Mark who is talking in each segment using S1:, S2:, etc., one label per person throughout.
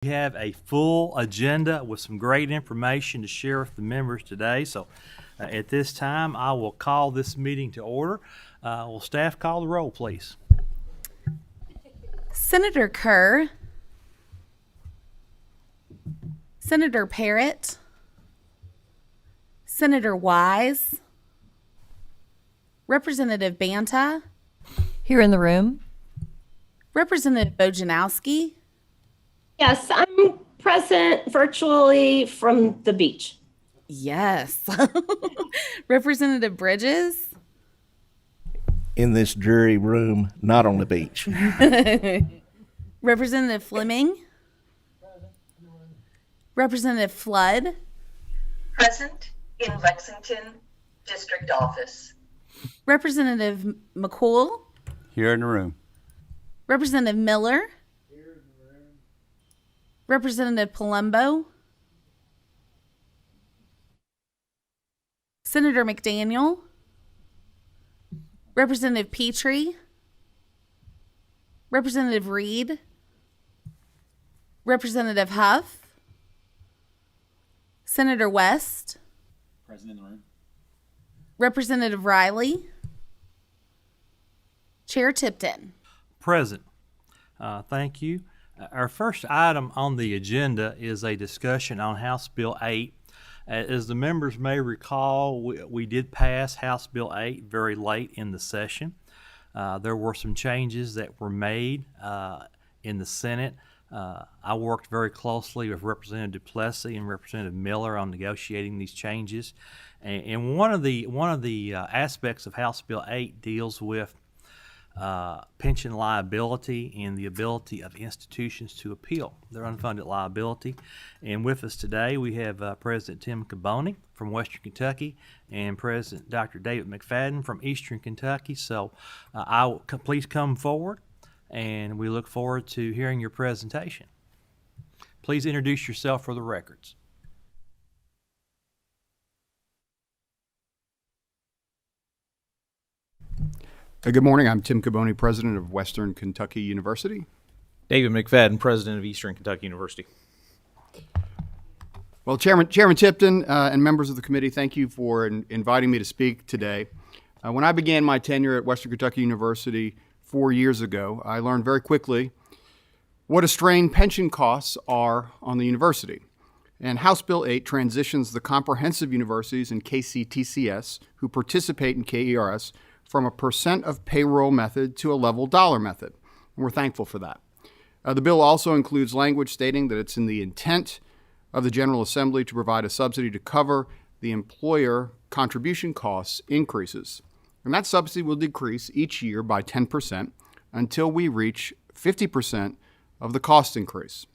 S1: We have a full agenda with some great information to share with the members today. So at this time, I will call this meeting to order. Will staff call the roll, please?
S2: Senator Kerr, Senator Parrott, Senator Wise, Representative Banta,
S3: Here in the room.
S2: Representative Bojanowski,
S4: Yes, I'm present virtually from the beach.
S2: yes, Representative Bridges,
S5: In this dreary room, not on the beach.
S2: Representative Fleming, Representative Flood,
S6: Present in Lexington District Office.
S2: Representative McCool,
S7: Here in the room.
S2: Representative Miller, Representative Palumbo, Senator McDaniel, Representative Petrie, Representative Reed, Representative Huff, Senator West,
S7: Present in the room.
S2: Representative Riley, Chair Tipton.
S1: Present. Thank you. Our first item on the agenda is a discussion on House Bill 8. As the members may recall, we did pass House Bill 8 very late in the session. There were some changes that were made in the Senate. I worked very closely with Representative Duplessis and Representative Miller on negotiating these changes. And one of the aspects of House Bill 8 deals with pension liability and the ability of institutions to appeal their unfunded liability. And with us today, we have President Tim Caboni from Western Kentucky and President Dr. David McFadden from Eastern Kentucky. So please come forward, and we look forward to hearing your presentation. Please introduce yourself for the records.
S8: Good morning. I'm Tim Caboni, president of Western Kentucky University.
S9: David McFadden, president of Eastern Kentucky University.
S8: Well, Chairman Tipton and members of the committee, thank you for inviting me to speak today. When I began my tenure at Western Kentucky University 4 years ago, I learned very quickly what a strain pension costs are on the university. And House Bill 8 transitions the comprehensive universities and KCTCS who participate in KERS from a percent of payroll method to a level dollar method. And we're thankful for that. The bill also includes language stating that it's in the intent of the General Assembly to provide a subsidy to cover the employer contribution costs increases. And that subsidy will decrease each year by 10% until we reach 50% of the cost increase.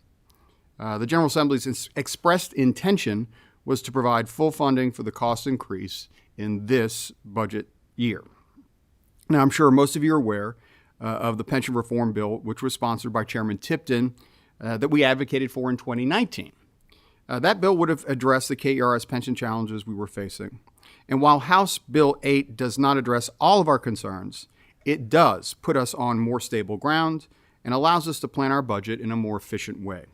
S8: The General Assembly's expressed intention was to provide full funding for the cost increase in this budget year. Now, I'm sure most of you are aware of the pension reform bill, which was sponsored by Chairman Tipton, that we advocated for in 2019. That bill would have addressed the KERS pension challenges we were facing. And while House Bill 8 does not address all of our concerns, it does put us on more stable ground and allows us to plan our budget in a more efficient way.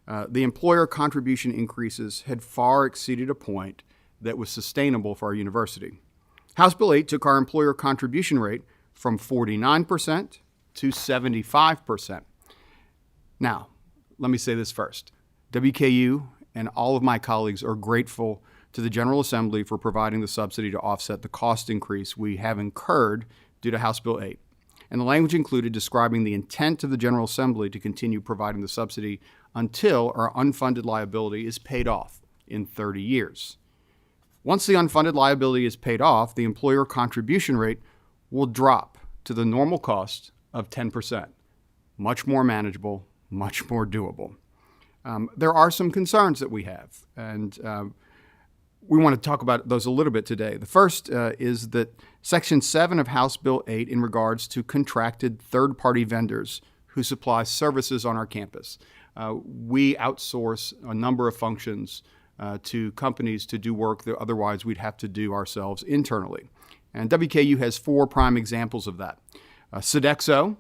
S8: The employer contribution increases had far exceeded a point that was sustainable for our university. House Bill 8 took our employer contribution rate from 49% to 75%. Now, let me say this first. WKU and all of my colleagues are grateful to the General Assembly for providing the subsidy to offset the cost increase we have incurred due to House Bill 8. And the language included describing the intent of the General Assembly to continue providing the subsidy until our unfunded liability is paid off in 30 years. Once the unfunded liability is paid off, the employer contribution rate will drop to the normal cost of 10%. Much more manageable, much more doable. There are some concerns that we have, and we want to talk about those a little bit today. The first is that Section 7 of House Bill 8 in regards to contracted third-party vendors who supply services on our campus. We outsource a number of functions to companies to do work that otherwise we'd have to do ourselves internally. And WKU has 4 prime examples of that. Sodexo,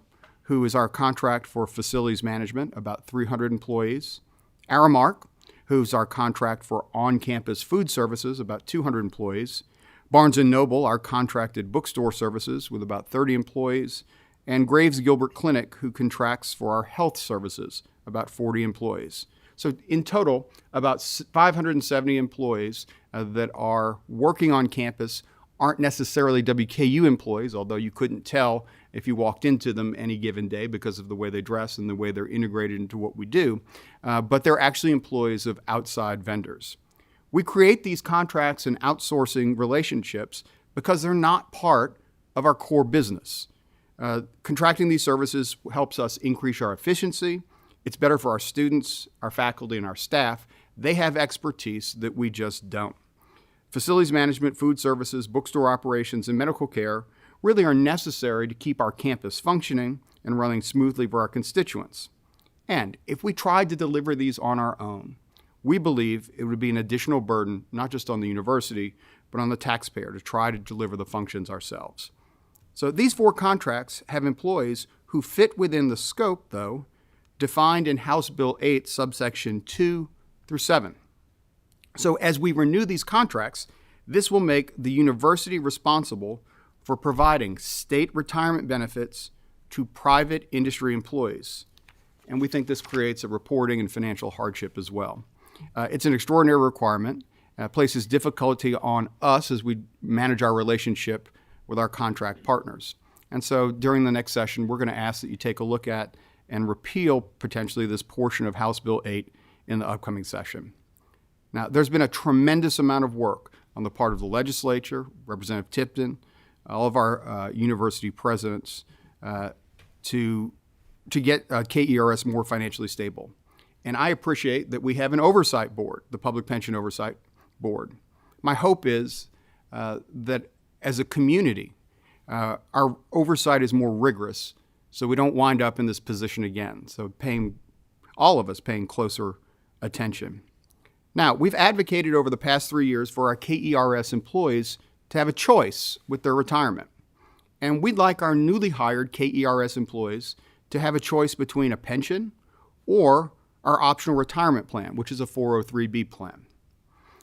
S8: who is our contract for facilities management, about 300 employees. Aramark, who's our contract for on-campus food services, about 200 employees. Barnes & Noble, our contracted bookstore services with about 30 employees. And Graves Gilbert Clinic, who contracts for our health services, about 40 employees. So in total, about 570 employees that are working on campus aren't necessarily WKU employees, although you couldn't tell if you walked into them any given day because of the way they dress and the way they're integrated into what we do, but they're actually employees of outside vendors. We create these contracts and outsourcing relationships because they're not part of our core business. Contracting these services helps us increase our efficiency. It's better for our students, our faculty, and our staff. They have expertise that we just don't. Facilities management, food services, bookstore operations, and medical care really are necessary to keep our campus functioning and running smoothly for our constituents. And if we tried to deliver these on our own, we believe it would be an additional burden, not just on the university, but on the taxpayer to try to deliver the functions ourselves. So these 4 contracts have employees who fit within the scope, though, defined in House Bill 8, subsection 2 through 7. So as we renew these contracts, this will make the university responsible for providing state retirement benefits to private industry employees. And we think this creates a reporting and financial hardship as well. It's an extraordinary requirement, places difficulty on us as we manage our relationship with our contract partners. And so during the next session, we're going to ask that you take a look at and repeal potentially this portion of House Bill 8 in the upcoming session. Now, there's been a tremendous amount of work on the part of the legislature, Representative Tipton, all of our university presidents to get KERS more financially stable. And I appreciate that we have an oversight board, the Public Pension Oversight Board. My hope is that as a community, our oversight is more rigorous so we don't wind up in this position again. So all of us paying closer attention. Now, we've advocated over the past 3 years for our KERS employees to have a choice with their retirement. And we'd like our newly hired KERS employees to have a choice between a pension or our optional retirement plan, which is a 403B plan.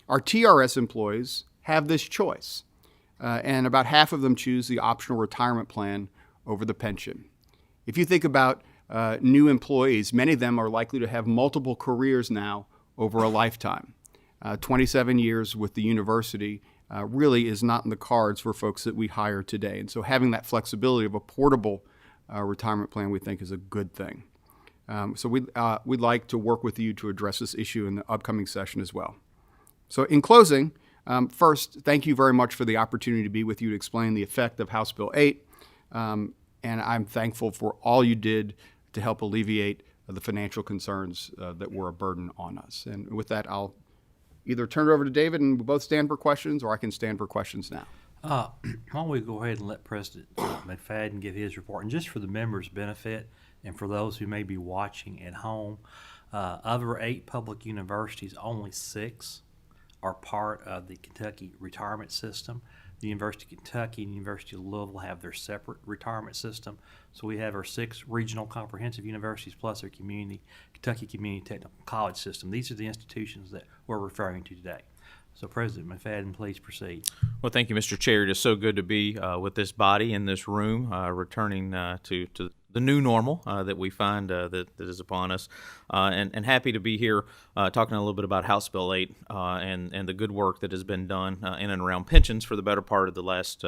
S8: Our TRS employees have this choice, and about half of them choose the optional retirement plan over the pension. If you think about new employees, many of them are likely to have multiple careers now over a lifetime. 27 years with the university really is not in the cards for folks that we hire today. And so having that flexibility of a portable retirement plan we think is a good thing. So we'd like to work with you to address this issue in the upcoming session as well. So in closing, first, thank you very much for the opportunity to be with you to explain the effect of House Bill 8. And I'm thankful for all you did to help alleviate the financial concerns that were a burden on us. And with that, I'll either turn it over to David and we'll both stand for questions, or I can stand for questions now.
S1: Why don't we go ahead and let President McFadden give his report. And just for the members' benefit and for those who may be watching at home, of our 8 public universities, only 6 are part of the Kentucky retirement system. The University of Kentucky and the University of Louisville have their separate retirement system. So we have our 6 regional comprehensive universities plus our Kentucky Community Technical College system. These are the institutions that we're referring to today. So President McFadden, please proceed.
S9: Well, thank you, Mr. Chair. It is so good to be with this body in this room, returning to the new normal that we find that is upon us, and happy to be here talking a little bit about House Bill 8 and the good work that has been done in and around pensions for the better part of the last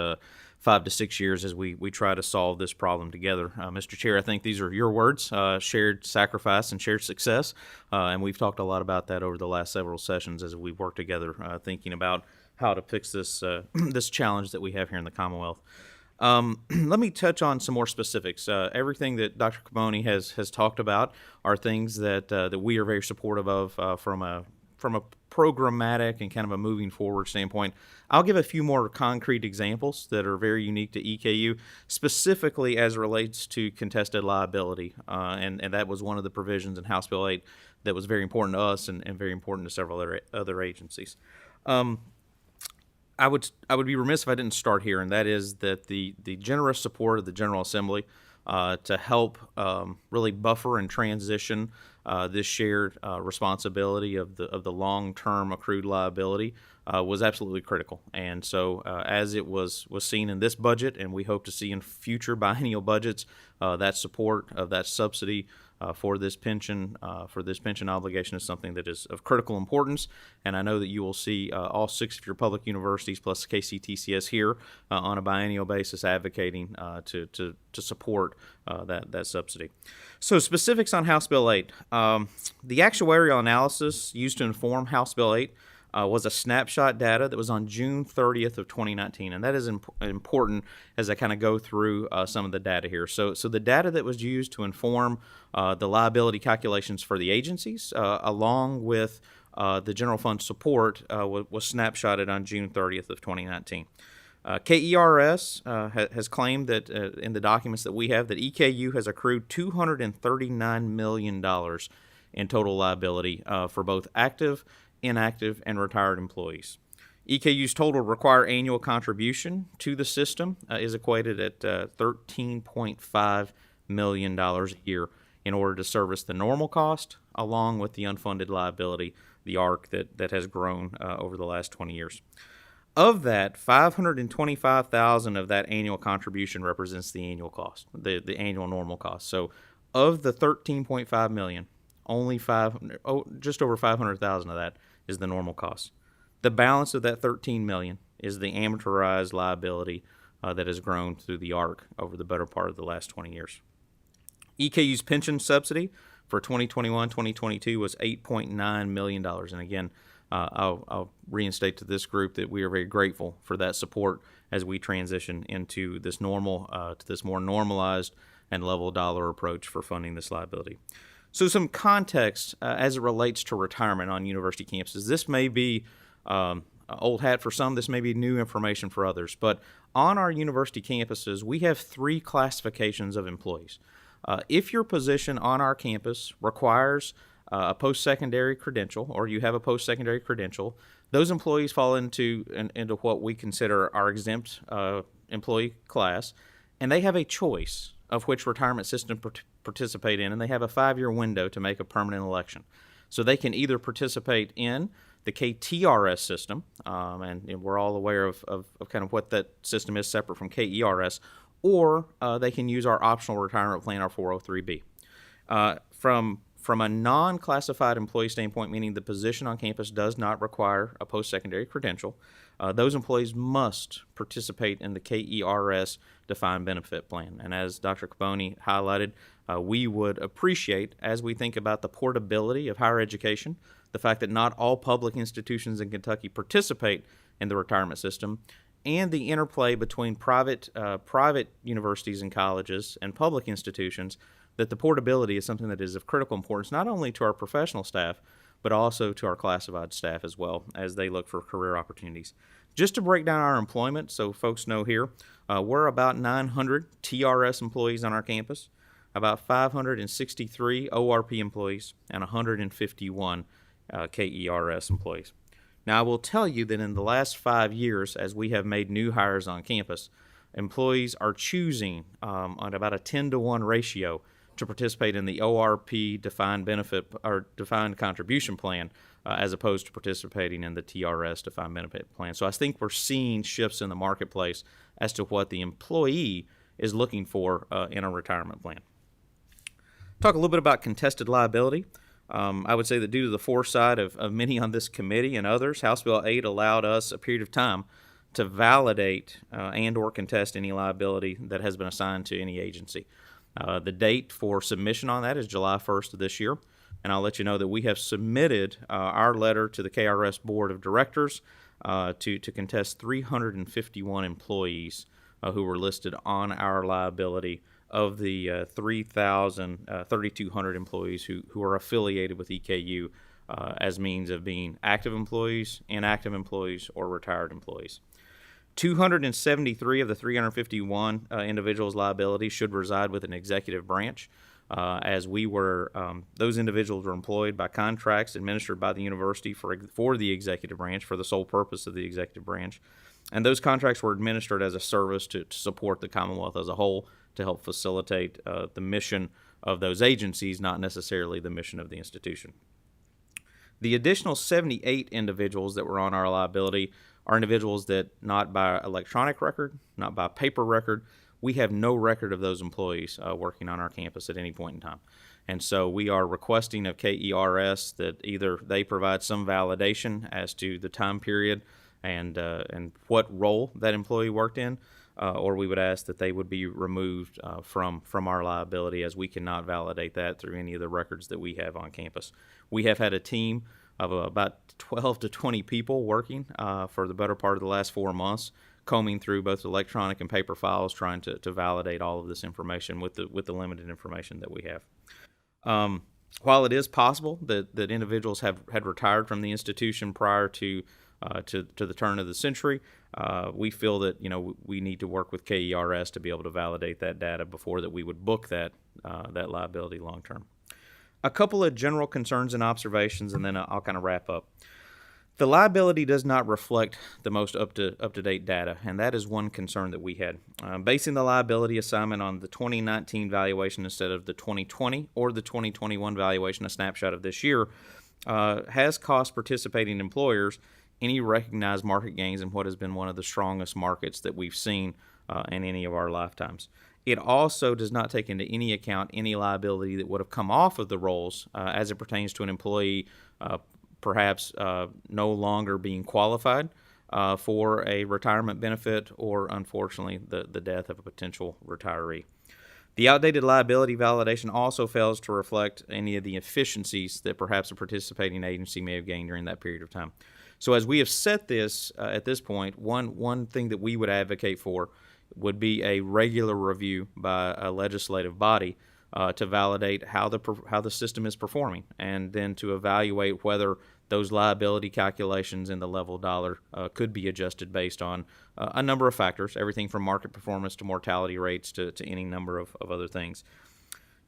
S9: 5 to 6 years as we try to solve this problem together. Mr. Chair, I think these are your words, shared sacrifice and shared success, and we've talked a lot about that over the last several sessions as we've worked together thinking about how to fix this this challenge that we have here in the Commonwealth. Let me touch on some more specifics. Everything that Dr. Capone has talked about are things that we are very supportive of from a programmatic and kind of a moving forward standpoint. I'll give a few more concrete examples that are very unique to EKU, specifically as relates to contested liability, and that was one of the provisions in House Bill 8 that was very important to us and very important to several other agencies. I would be remiss if I didn't start here, and that is that the generous support of the General Assembly to help really buffer and transition this shared responsibility of the long-term accrued liability was absolutely critical. And so as it was seen in this budget, and we hope to see in future biennial budgets, that support of that subsidy for this pension obligation is something that is of critical importance. And I know that you will see all 6 of your public universities plus KCTCS here on a biennial basis advocating to support that subsidy. So specifics on House Bill 8. The actuarial analysis used to inform House Bill 8 was a snapshot data that was on June 30th of 2019, and that is important as I kind of go through some of the data here. So the data that was used to inform the liability calculations for the agencies, along with the general fund support, was snapshotted on June 30th of 2019. KERS has claimed that in the documents that we have that EKU has accrued $239 million in total liability for both active, inactive, and retired employees. EKU's total required annual contribution to the system is equated at $13.5 million a year in order to service the normal cost along with the unfunded liability, the ARC that has grown over the last 20 years. Of that, $525,000 of that annual contribution represents the annual cost, the annual normal cost. So of the $13.5 million, only just over $500,000 of that is the normal cost. The balance of that $13 million is the amortized liability that has grown through the ARC over the better part of the last 20 years. EKU's pension subsidy for 2021-2022 was $8.9 million. And again, I'll reinstate to this group that we are very grateful for that support as we transition into this to this more normalized and level dollar approach for funding this liability. So some context as it relates to retirement on university campuses. This may be old hat for some, this may be new information for others, but on our university campuses, we have 3 classifications of employees. If your position on our campus requires a post-secondary credential, or you have a post-secondary credential, those employees fall into what we consider our exempt employee class, and they have a choice of which retirement system participate in, and they have a 5-year window to make a permanent election. So they can either participate in the KTRS system, and we're all aware of kind of what that system is separate from KERS, or they can use our optional retirement plan, our 403B. From a non-classified employee standpoint, meaning the position on campus does not require a post-secondary credential, those employees must participate in the KERS defined benefit plan. And as Dr. Caboni highlighted, we would appreciate, as we think about the portability of higher education, the fact that not all public institutions in Kentucky participate in the retirement system, and the interplay between private universities and colleges and public institutions, that the portability is something that is of critical importance not only to our professional staff, but also to our classified staff as well as they look for career opportunities. Just to break down our employment, so folks know here, we're about 900 TRS employees on our campus, about 563 ORP employees, and 151 KERS employees. Now, I will tell you that in the last 5 years, as we have made new hires on campus, employees are choosing on about a 10-to-1 ratio to participate in the ORP defined benefit or defined contribution plan as opposed to participating in the TRS defined benefit plan. So I think we're seeing shifts in the marketplace as to what the employee is looking for in a retirement plan. Talk a little bit about contested liability. I would say that due to the foresight of many on this committee and others, House Bill 8 allowed us a period of time to validate and or contest any liability that has been assigned to any agency. The date for submission on that is July 1st of this year, and I'll let you know that we have submitted our letter to the KRS Board of Directors to contest 351 employees who were listed on our liability of the 3,200 employees who are affiliated with EKU as means of being active employees, inactive employees, or retired employees. 273 of the 351 individuals' liabilities should reside with an executive branch, as those individuals were employed by contracts administered by the university for the executive branch for the sole purpose of the executive branch, and those contracts were administered as a service to support the Commonwealth as a whole, to help facilitate the mission of those agencies, not necessarily the mission of the institution. The additional 78 individuals that were on our liability are individuals that, not by electronic record, not by paper record, we have no record of those employees working on our campus at any point in time. And so we are requesting of KERS that either they provide some validation as to the time period and what role that employee worked in, or we would ask that they would be removed from our liability, as we cannot validate that through any of the records that we have on campus. We have had a team of about 12 to 20 people working for the better part of the last 4 months, combing through both electronic and paper files, trying to validate all of this information with the limited information that we have. While it is possible that individuals had retired from the institution prior to the turn of the century, we feel that we need to work with KERS to be able to validate that data before that we would book that liability long term. A couple of general concerns and observations, and then I'll kind of wrap up. The liability does not reflect the most up-to-date data, and that is one concern that we had. Basing the liability assignment on the 2019 valuation instead of the 2020 or the 2021 valuation, a snapshot of this year, has cost participating employers any recognized market gains in what has been one of the strongest markets that we've seen in any of our lifetimes. It also does not take into any account any liability that would have come off of the rolls as it pertains to an employee perhaps no longer being qualified for a retirement benefit, or unfortunately the death of a potential retiree. The outdated liability validation also fails to reflect any of the efficiencies that perhaps a participating agency may have gained during that period of time. So as we have set this at this point, one thing that we would advocate for would be a regular review by a legislative body to validate how the system is performing, and then to evaluate whether those liability calculations in the level dollar could be adjusted based on a number of factors, everything from market performance to mortality rates to any number of other things.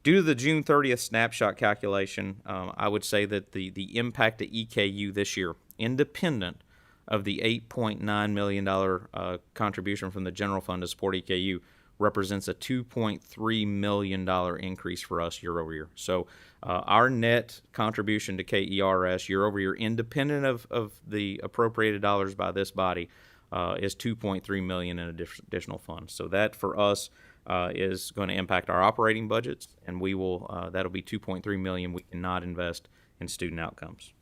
S9: Due to the June 30th snapshot calculation, I would say that the impact to EKU this year, independent of the $8.9 million contribution from the general fund to support EKU, represents a $2.3 million increase for us year over year. So our net contribution to KERS year over year, independent of the appropriated dollars by this body, is $2.3 million in additional funds. So that for us is going to impact our operating budgets, and we will that'll be $2.3 million we cannot invest in student outcomes.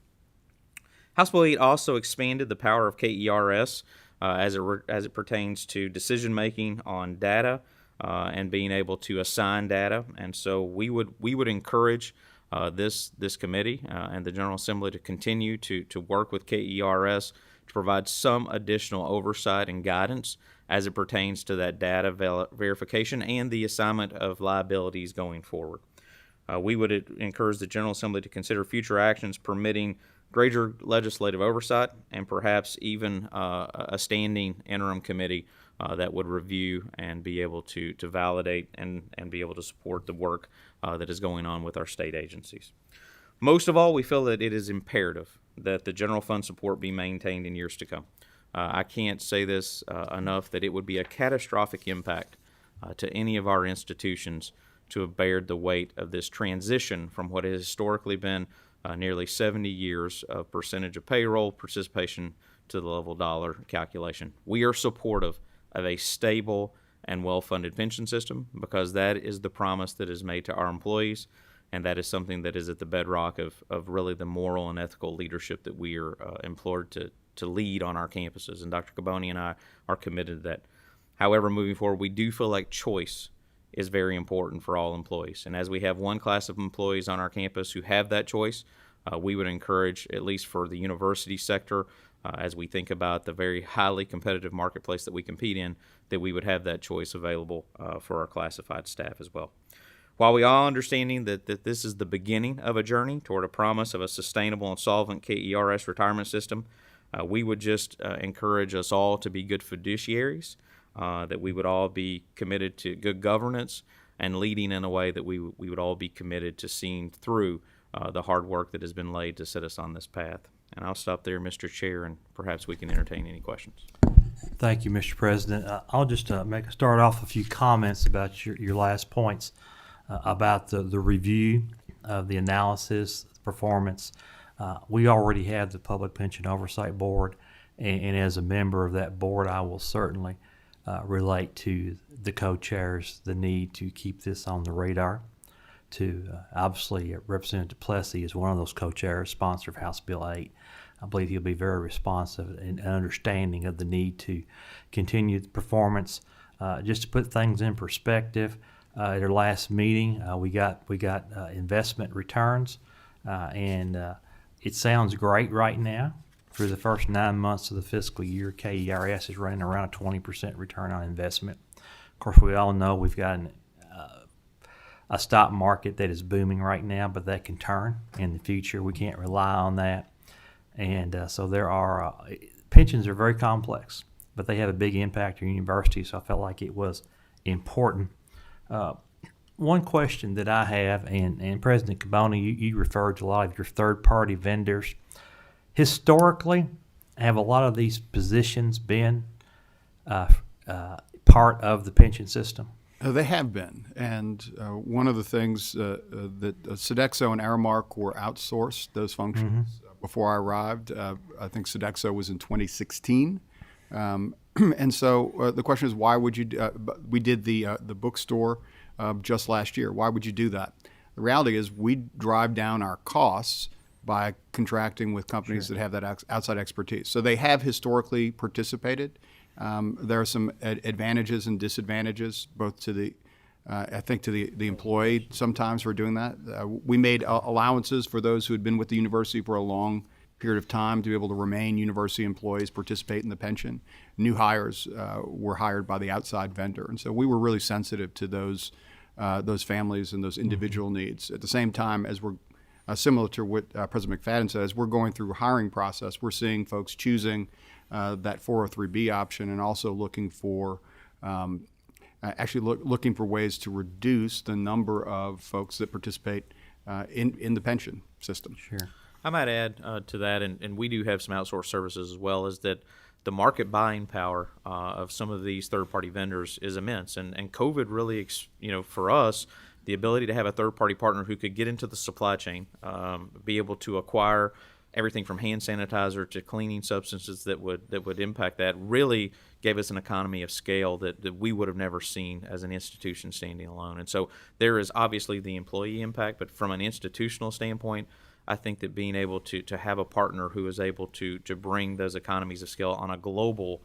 S9: House Bill 8 also expanded the power of KERS as it pertains to decision making on data and being able to assign data. And so we would encourage this committee and the General Assembly to continue to work with KERS to provide some additional oversight and guidance as it pertains to that data verification and the assignment of liabilities going forward. We would encourage the General Assembly to consider future actions permitting greater legislative oversight, and perhaps even a standing interim committee that would review and be able to validate and be able to support the work that is going on with our state agencies. Most of all, we feel that it is imperative that the general fund support be maintained in years to come. I can't say this enough, that it would be a catastrophic impact to any of our institutions to have bared the weight of this transition from what has historically been nearly 70 years of percentage of payroll participation to the level dollar calculation. We are supportive of a stable and well-funded pension system because that is the promise that is made to our employees, and that is something that is at the bedrock of really the moral and ethical leadership that we are implored to lead on our campuses. And Dr. Caboni and I are committed to that. However, moving forward, we do feel like choice is very important for all employees. And as we have one class of employees on our campus who have that choice, we would encourage, at least for the university sector, as we think about the very highly competitive marketplace that we compete in, that we would have that choice available for our classified staff as well. While we are understanding that this is the beginning of a journey toward a promise of a sustainable and solvent KERS retirement system, we would just encourage us all to be good fiduciaries, that we would all be committed to good governance and leading in a way that we would all be committed to seeing through the hard work that has been laid to set us on this path. And I'll stop there, Mr. Chair, and perhaps we can entertain any questions.
S1: Thank you, Mr. President. I'll just start off a few comments about your last points about the review of the analysis, the performance. We already have the Public Pension Oversight Board, and as a member of that board, I will certainly relate to the co-chairs the need to keep this on the radar. Obviously, Representative Plessy is one of those co-chairs, sponsor of House Bill 8. I believe he'll be very responsive and understanding of the need to continue the performance. Just to put things in perspective, at our last meeting, we got investment returns, and it sounds great right now. For the first 9 months of the fiscal year, KERS is running around a 20% return on investment. Of course, we all know we've got a stock market that is booming right now, but that can turn in the future. We can't rely on that. And so there are, pensions are very complex, but they have a big impact on universities, so I felt like it was important. One question that I have, and President Caboni, you referred to a lot of your third-party vendors. Historically, have a lot of these positions been part of the pension system?
S8: They have been, and one of the things that Sodexo and Aramark were outsourced those functions before I arrived. I think Sodexo was in 2016, and so the question is, why would you? We did the bookstore just last year. Why would you do that? The reality is, we drive down our costs by contracting with companies that have that outside expertise. So they have historically participated. There are some advantages and disadvantages, both to the, I think, to the employee sometimes for doing that. We made allowances for those who had been with the university for a long period of time to be able to remain university employees, participate in the pension. New hires were hired by the outside vendor, and so we were really sensitive to those families and those individual needs. At the same time, as we're similar to what President McFadden says, we're going through a hiring process. We're seeing folks choosing that 403B option, and also looking for looking for ways to reduce the number of folks that participate in the pension system.
S1: Sure.
S9: I might add to that, and we do have some outsourced services as well, is that the market buying power of some of these third-party vendors is immense. And COVID really, for us, the ability to have a third-party partner who could get into the supply chain, be able to acquire everything from hand sanitizer to cleaning substances that would impact that, really gave us an economy of scale that we would have never seen as an institution standing alone. And so there is obviously the employee impact, but from an institutional standpoint, I think that being able to have a partner who is able to bring those economies of scale on a global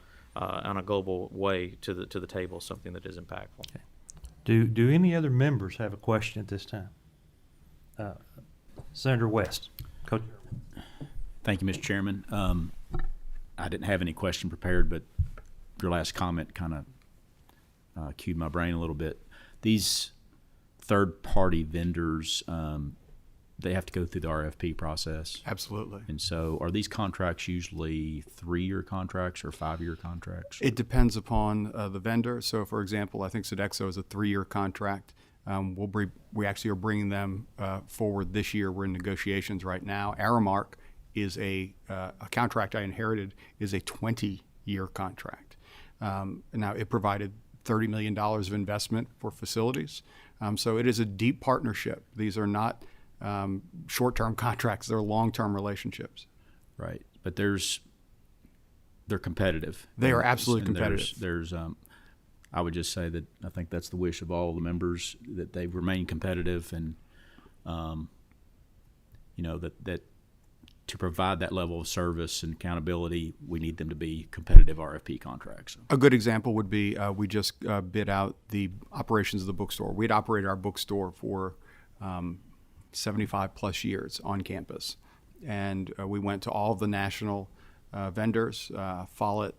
S9: way to the table is something that is impactful.
S1: Okay. Do any other members have a question at this time? Senator West. Coach.
S7: Thank you, Mr. Chairman. I didn't have any question prepared, but your last comment kind of cued my brain a little bit. These third-party vendors, they have to go through the RFP process.
S8: Absolutely.
S7: And so are these contracts usually 3-year contracts or 5-year contracts?
S8: It depends upon the vendor. So, for example, I think Sodexo is a 3-year contract. We actually are bringing them forward this year. We're in negotiations right now. Aramark is a contract I inherited, is a 20-year contract. Now, it provided $30 million of investment for facilities. So it is a deep partnership. These are not short-term contracts. They're long-term relationships.
S7: Right. But they're competitive.
S8: They are absolutely
S7: and
S8: competitive.
S7: There's I would just say that I think that's the wish of all the members, that they remain competitive, and that to provide that level of service and accountability, we need them to be competitive RFP contracts.
S8: A good example would be we just bid out the operations of the bookstore. We'd operated our bookstore for 75 plus years on campus, and we went to all of the national vendors, Follett.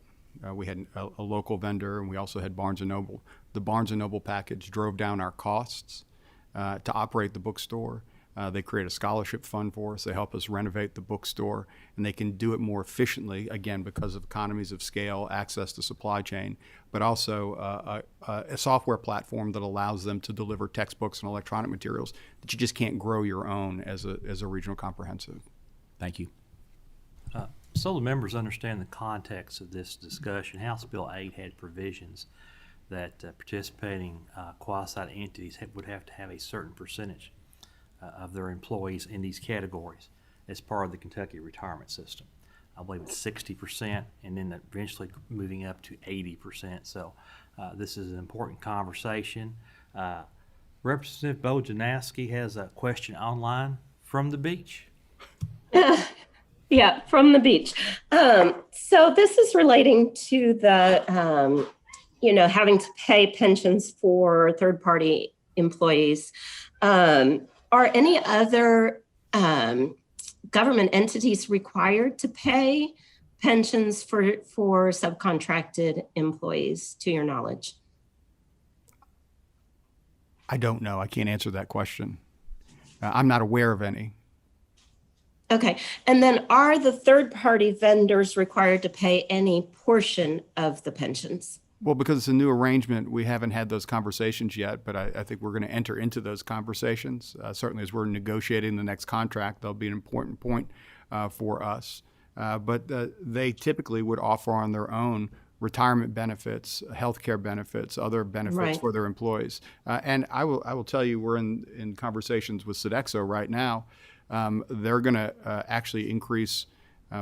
S8: We had a local vendor, and we also had Barnes & Noble. The Barnes & Noble package drove down our costs to operate the bookstore. They create a scholarship fund for us. They help us renovate the bookstore, and they can do it more efficiently, again, because of economies of scale, access to supply chain, but also a software platform that allows them to deliver textbooks and electronic materials that you just can't grow your own as a regional comprehensive.
S7: Thank you.
S1: So the members understand the context of this discussion, House Bill 8 had provisions that participating qualified entities would have to have a certain percentage of their employees in these categories as part of the Kentucky retirement system. I believe it's 60%, and then eventually moving up to 80%. So this is an important conversation. Representative Bojanowski has a question online from the beach.
S4: Yeah, from the beach. So this is relating to the, having to pay pensions for third-party employees. Are any other government entities required to pay pensions for subcontracted employees, to your knowledge?
S8: I don't know. I can't answer that question. I'm not aware of any.
S4: Okay. And then are the third-party vendors required to pay any portion of the pensions?
S8: Well, because it's a new arrangement, we haven't had those conversations yet, but I think we're going to enter into those conversations. Certainly as we're negotiating the next contract, that'll be an important point for us. But they typically would offer on their own retirement benefits, healthcare benefits, other benefits
S4: Right.
S8: for their employees. And I will tell you, we're in conversations with Sodexo right now. They're going to actually increase,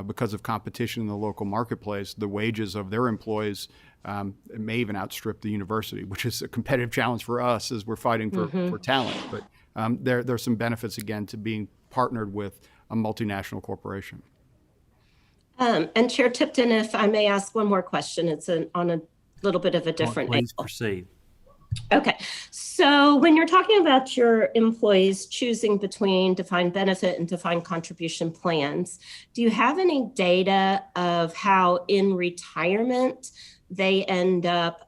S8: because of competition in the local marketplace, the wages of their employees. It may even outstrip the university, which is a competitive challenge for us as we're fighting for talent. But there's some benefits, again, to being partnered with a multinational corporation.
S4: And Chair Tipton, if I may ask one more question, it's on a little bit of a different
S1: Please
S4: angle.
S1: proceed.
S4: Okay, so when you're talking about your employees choosing between defined benefit and defined contribution plans, do you have any data of how in retirement they end up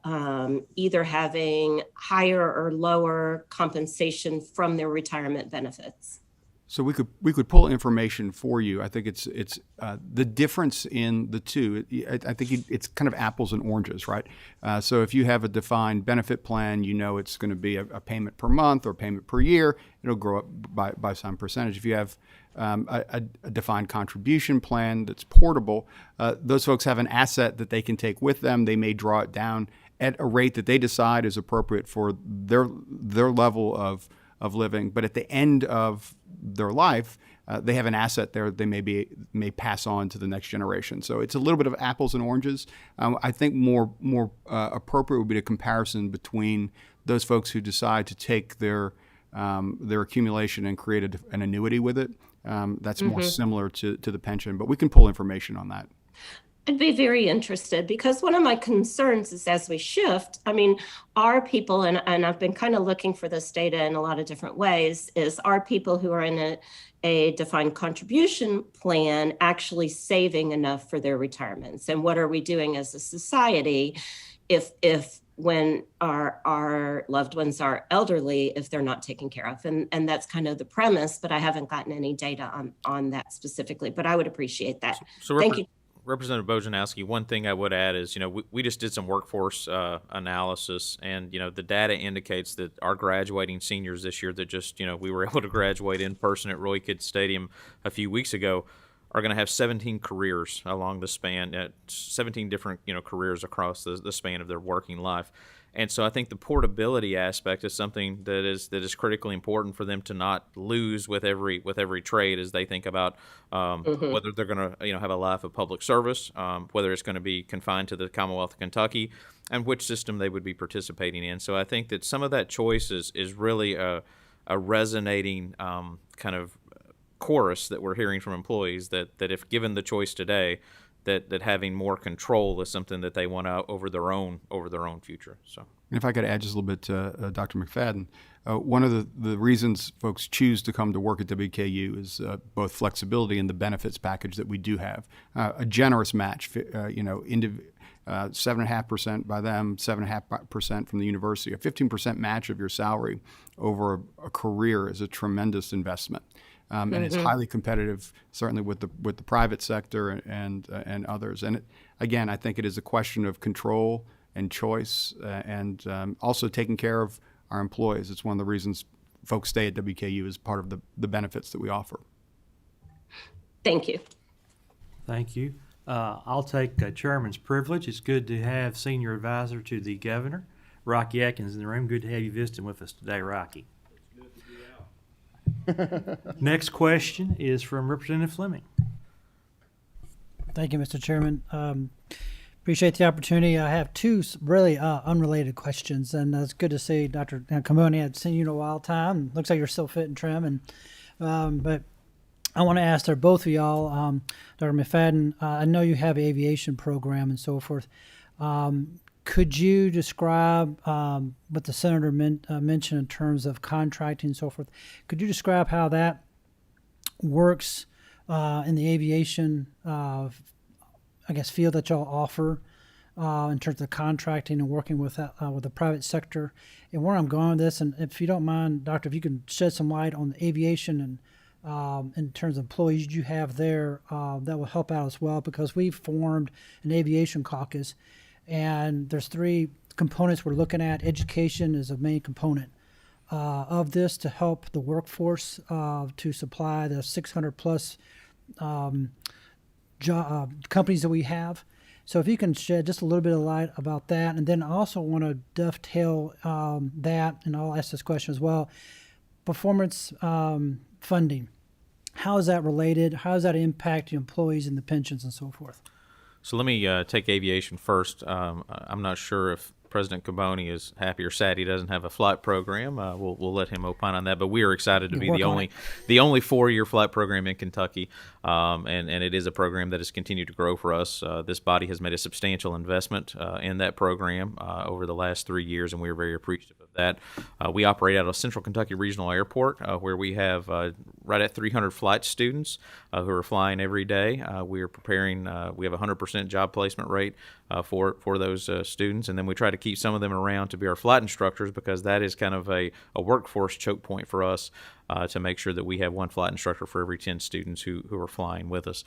S4: either having higher or lower compensation from their retirement benefits?
S8: So we could pull information for you. I think it's the difference in the two. I think it's kind of apples and oranges, right? So if you have a defined benefit plan, it's going to be a payment per month or payment per year. It'll grow up by some percentage. If you have a defined contribution plan that's portable, those folks have an asset that they can take with them. They may draw it down at a rate that they decide is appropriate for their level of living, but at the end of their life, they have an asset there they may pass on to the next generation. So it's a little bit of apples and oranges. I think more appropriate would be a comparison between those folks who decide to take their accumulation and create an annuity with it. That's more similar to the pension, but we can pull information on that.
S4: I'd be very interested, because one of my concerns is as we shift, our people, and I've been kind of looking for this data in a lot of different ways, is our people who are in a defined contribution plan actually saving enough for their retirements? And what are we doing as a society if when our loved ones are elderly, if they're not taken care of? And that's kind of the premise, but I haven't gotten any data on that specifically, but I would appreciate that.
S9: So
S4: Thank you.
S9: Representative Bojanowski, one thing I would add is, we just did some workforce analysis, and, the data indicates that our graduating seniors this year that just, we were able to graduate in person at Roy Kidd Stadium a few weeks ago are going to have 17 careers along the span, 17 different, careers across the span of their working life. And so I think the portability aspect is something that is critically important for them to not lose with every trade as they think about whether they're going to have a life of public service, whether it's going to be confined to the Commonwealth of Kentucky, and which system they would be participating in. So I think that some of that choice is really a resonating kind of chorus that we're hearing from employees that if given the choice today, that having more control is something that they want out over their own future. So,
S8: and if I could add just a little bit to Dr. McFadden, one of the reasons folks choose to come to work at WKU is both flexibility and the benefits package that we do have. A generous match, 7.5% by them, 7.5% from the university. A 15% match of your salary over a career is a tremendous investment. And it's highly competitive, certainly with the private sector and others. And again, I think it is a question of control and choice, and also taking care of our employees. It's one of the reasons folks stay at WKU as part of the benefits that we offer.
S4: Thank you.
S1: Thank you. I'll take chairman's privilege. It's good to have senior advisor to the governor, Rocky Atkins, in the room. Good to have you visiting with us today, Rocky. Next question is from Representative Fleming.
S10: Thank you, Mr. Chairman. Appreciate the opportunity. I have two really unrelated questions, and it's good to see Dr. Camoni. I've seen you in a while time. Looks like you're still fit and trim, and but I want to ask both of y'all, Dr. McFadden, I know you have an aviation program and so forth. Could you describe what the senator mentioned in terms of contracting and so forth? Could you describe how that works in the aviation, field that y'all offer in terms of contracting and working with the private sector? And where I'm going with this, and if you don't mind, Doctor, if you can shed some light on the aviation and in terms of employees you have there, that will help out as well, because we've formed an aviation caucus, and there's three components we're looking at. Education is a main component of this to help the workforce to supply the 600 plus companies that we have. So if you can shed just a little bit of light about that. And then I also want to dovetail that, and I'll ask this question as well, performance funding. How is that related? How does that impact the employees and the pensions and so forth?
S9: So let me take aviation first. I'm not sure if President Caboni is happy or sad he doesn't have a flight program. We'll let him opine on that. But we are excited to be the only 4-year flight program in Kentucky, and it is a program that has continued to grow for us. This body has made a substantial investment in that program over the last 3 years, and we are very appreciative of that. We operate out of Central Kentucky Regional Airport, where we have right at 300 flight students who are flying every day. We are preparing. We have a 100% job placement rate for those students, and then we try to keep some of them around to be our flight instructors, because that is kind of a workforce choke point for us, to make sure that we have one flight instructor for every 10 students who are flying with us.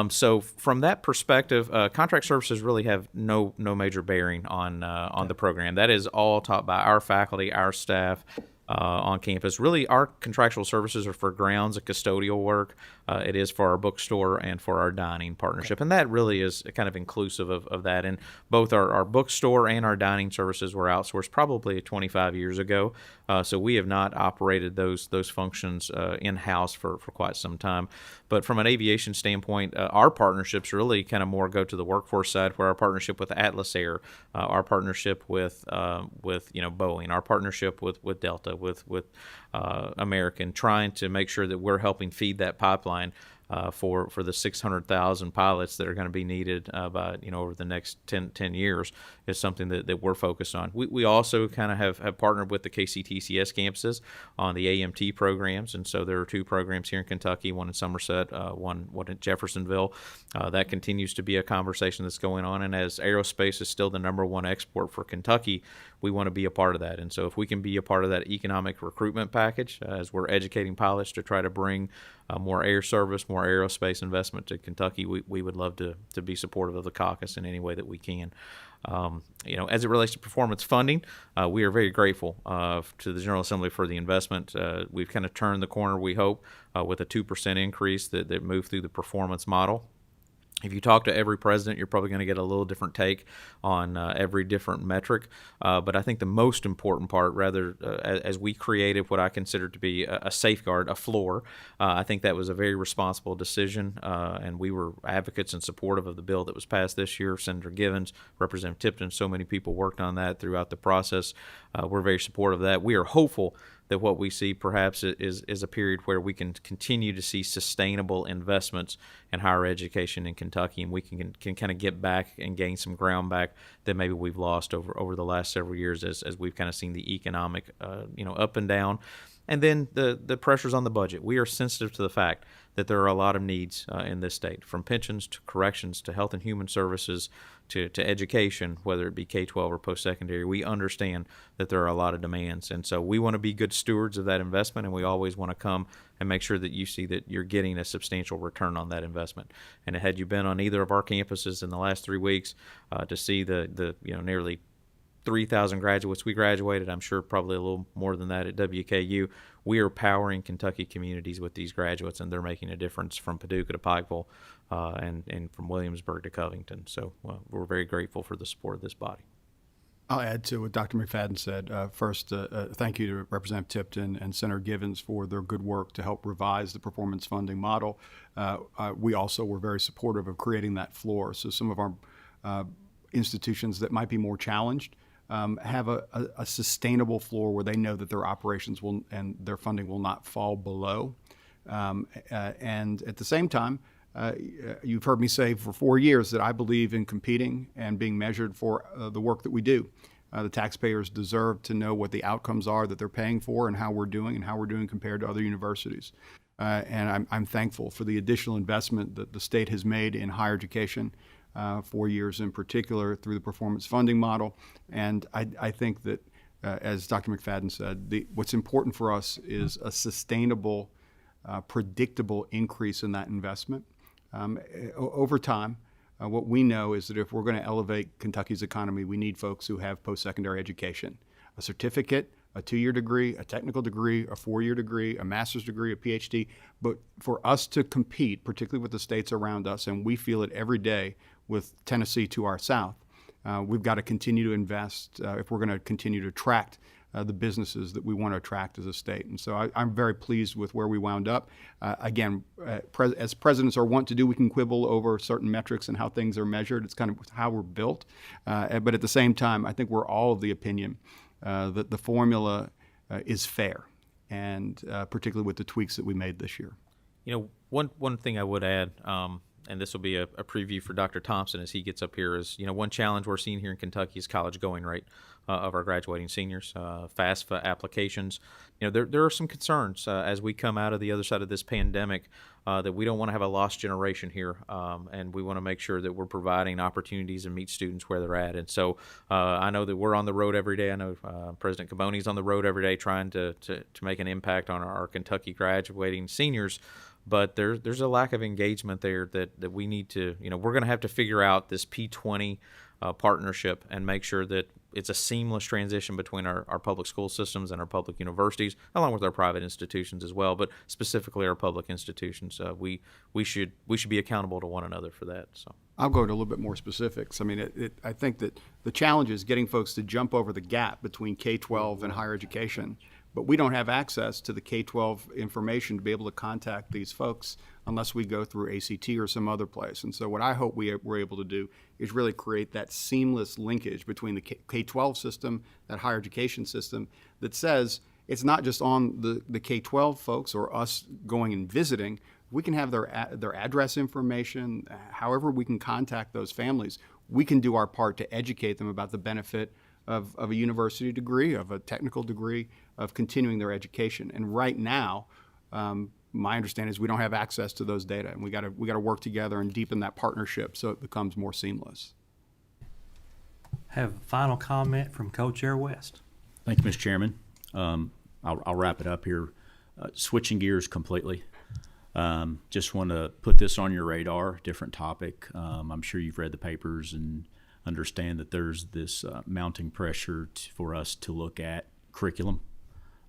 S9: So from that perspective, contract services really have no major bearing on the program. That is all taught by our faculty, our staff, on campus. Really, our contractual services are for grounds and custodial work. It is for our bookstore and for our dining partnership. And that really is kind of inclusive of that. And both our bookstore and our dining services were outsourced probably 25 years ago. So we have not operated those functions in-house for quite some time. But from an aviation standpoint, our partnerships really kind of more go to the workforce side, where our partnership with Atlas Air, our partnership with Boeing, our partnership with Delta, with American, trying to make sure that we're helping feed that pipeline for the 600,000 pilots that are going to be needed by over the next 10 years, is something that we're focused on. We also kind of have partnered with the KCTCS campuses on the AMT programs, and so there are 2 programs here in Kentucky, one in Somerset, one in Jeffersonville. That continues to be a conversation that's going on, and as aerospace is still the #1 export for Kentucky, we want to be a part of that. And so if we can be a part of that economic recruitment package, as we're educating pilots to try to bring more air service, more aerospace investment to Kentucky, we would love to be supportive of the caucus in any way that we can. As it relates to performance funding, we are very grateful to the General Assembly for the investment. We've kind of turned the corner, we hope, with a 2% increase that moved through the performance model. If you talk to every president, you're probably going to get a little different take on every different metric. But I think the most important part, as we created what I consider to be a safeguard, a floor, I think that was a very responsible decision. And we were advocates and supportive of the bill that was passed this year. Senator Givens, Representative Tipton, so many people worked on that throughout the process. We're very supportive of that. We are hopeful that what we see perhaps is a period where we can continue to see sustainable investments in higher education in Kentucky, and we can kind of get back and gain some ground back that maybe we've lost over the last several years as we've kind of seen the economic up and down. And then the pressures on the budget. We are sensitive to the fact that there are a lot of needs in this state, from pensions to corrections to health and human services to education, whether it be K12 or post-secondary. We understand that there are a lot of demands. And so we want to be good stewards of that investment, and we always want to come and make sure that you see that you're getting a substantial return on that investment. And had you been on either of our campuses in the last 3 weeks to see the nearly 3,000 graduates we graduated, I'm sure probably a little more than that at WKU. We are powering Kentucky communities with these graduates, and they're making a difference from Paducah to Pikeville and from Williamsburg to Covington. So we're very grateful for the support of this body.
S8: I'll add to what Dr. McFadden said. First, thank you to Representative Tipton and Senator Givens for their good work to help revise the performance funding model. We also were very supportive of creating that floor. So some of our institutions that might be more challenged have a sustainable floor where they know that their operations will and their funding will not fall below. And at the same time, you've heard me say for 4 years that I believe in competing and being measured for the work that we do. The taxpayers deserve to know what the outcomes are that they're paying for and how we're doing compared to other universities. And I'm thankful for the additional investment that the state has made in higher education, 4 years in particular, through the performance funding model. And I think that, as Dr. McFadden said, what's important for us is a sustainable, predictable increase in that investment. Over time, what we know is that if we're going to elevate Kentucky's economy, we need folks who have post-secondary education, a certificate, a 2-year degree, a technical degree, a 4-year degree, a master's degree, a PhD. But for us to compete, particularly with the states around us, and we feel it every day with Tennessee to our south, we've got to continue to invest if we're going to continue to attract the businesses that we want to attract as a state. And so I'm very pleased with where we wound up. Again, as presidents are wont to do, we can quibble over certain metrics and how things are measured. It's kind of how we're built. But at the same time, I think we're all of the opinion that the formula is fair, and particularly with the tweaks that we made this year.
S9: You know, one thing I would add, and this will be a preview for Dr. Thompson as he gets up here, is, you know, one challenge we're seeing here in Kentucky is college going rate of our graduating seniors, FAFSA applications. You know, there are some concerns as we come out of the other side of this pandemic that we don't want to have a lost generation here, and we want to make sure that we're providing opportunities and meet students where they're at. And so I know that we're on the road every day. I know President Caboni's on the road every day trying to make an impact on our Kentucky graduating seniors. But there's a lack of engagement there that we need to, you know, we're going to have to figure out this P20 partnership and make sure that it's a seamless transition between our public school systems and our public universities, along with our private institutions as well, but specifically our public institutions. We should be accountable to one another for that. So
S8: I'll go into a little bit more specifics. I mean, I think that the challenge is getting folks to jump over the gap between K12 and higher education. But we don't have access to the K12 information to be able to contact these folks unless we go through ACT or some other place. And so what I hope we're able to do is really create that seamless linkage between the K12 system, that higher education system, that says it's not just on the K12 folks or us going and visiting. We can have their address information, however we can contact those families. We can do our part to educate them about the benefit of a university degree, of a technical degree, of continuing their education. And right now, my understanding is we don't have access to those data, and we got to work together and deepen that partnership so it becomes more seamless.
S1: Have a final comment from Co-Chair West.
S7: Thank you, Mr. Chairman. I'll wrap it up here. Switching gears completely. Just want to put this on your radar, different topic. I'm sure you've read the papers and understand that there's this mounting pressure for us to look at curriculum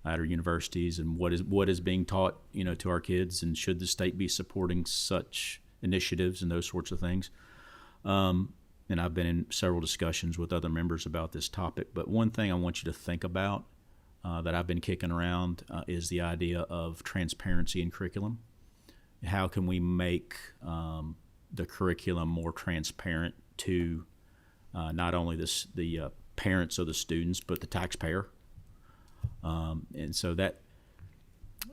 S7: at our universities and what is being taught, you know, to our kids, and should the state be supporting such initiatives and those sorts of things. And I've been in several discussions with other members about this topic, but one thing I want you to think about that I've been kicking around is the idea of transparency in curriculum. How can we make the curriculum more transparent to not only the parents of the students, but the taxpayer? And so that,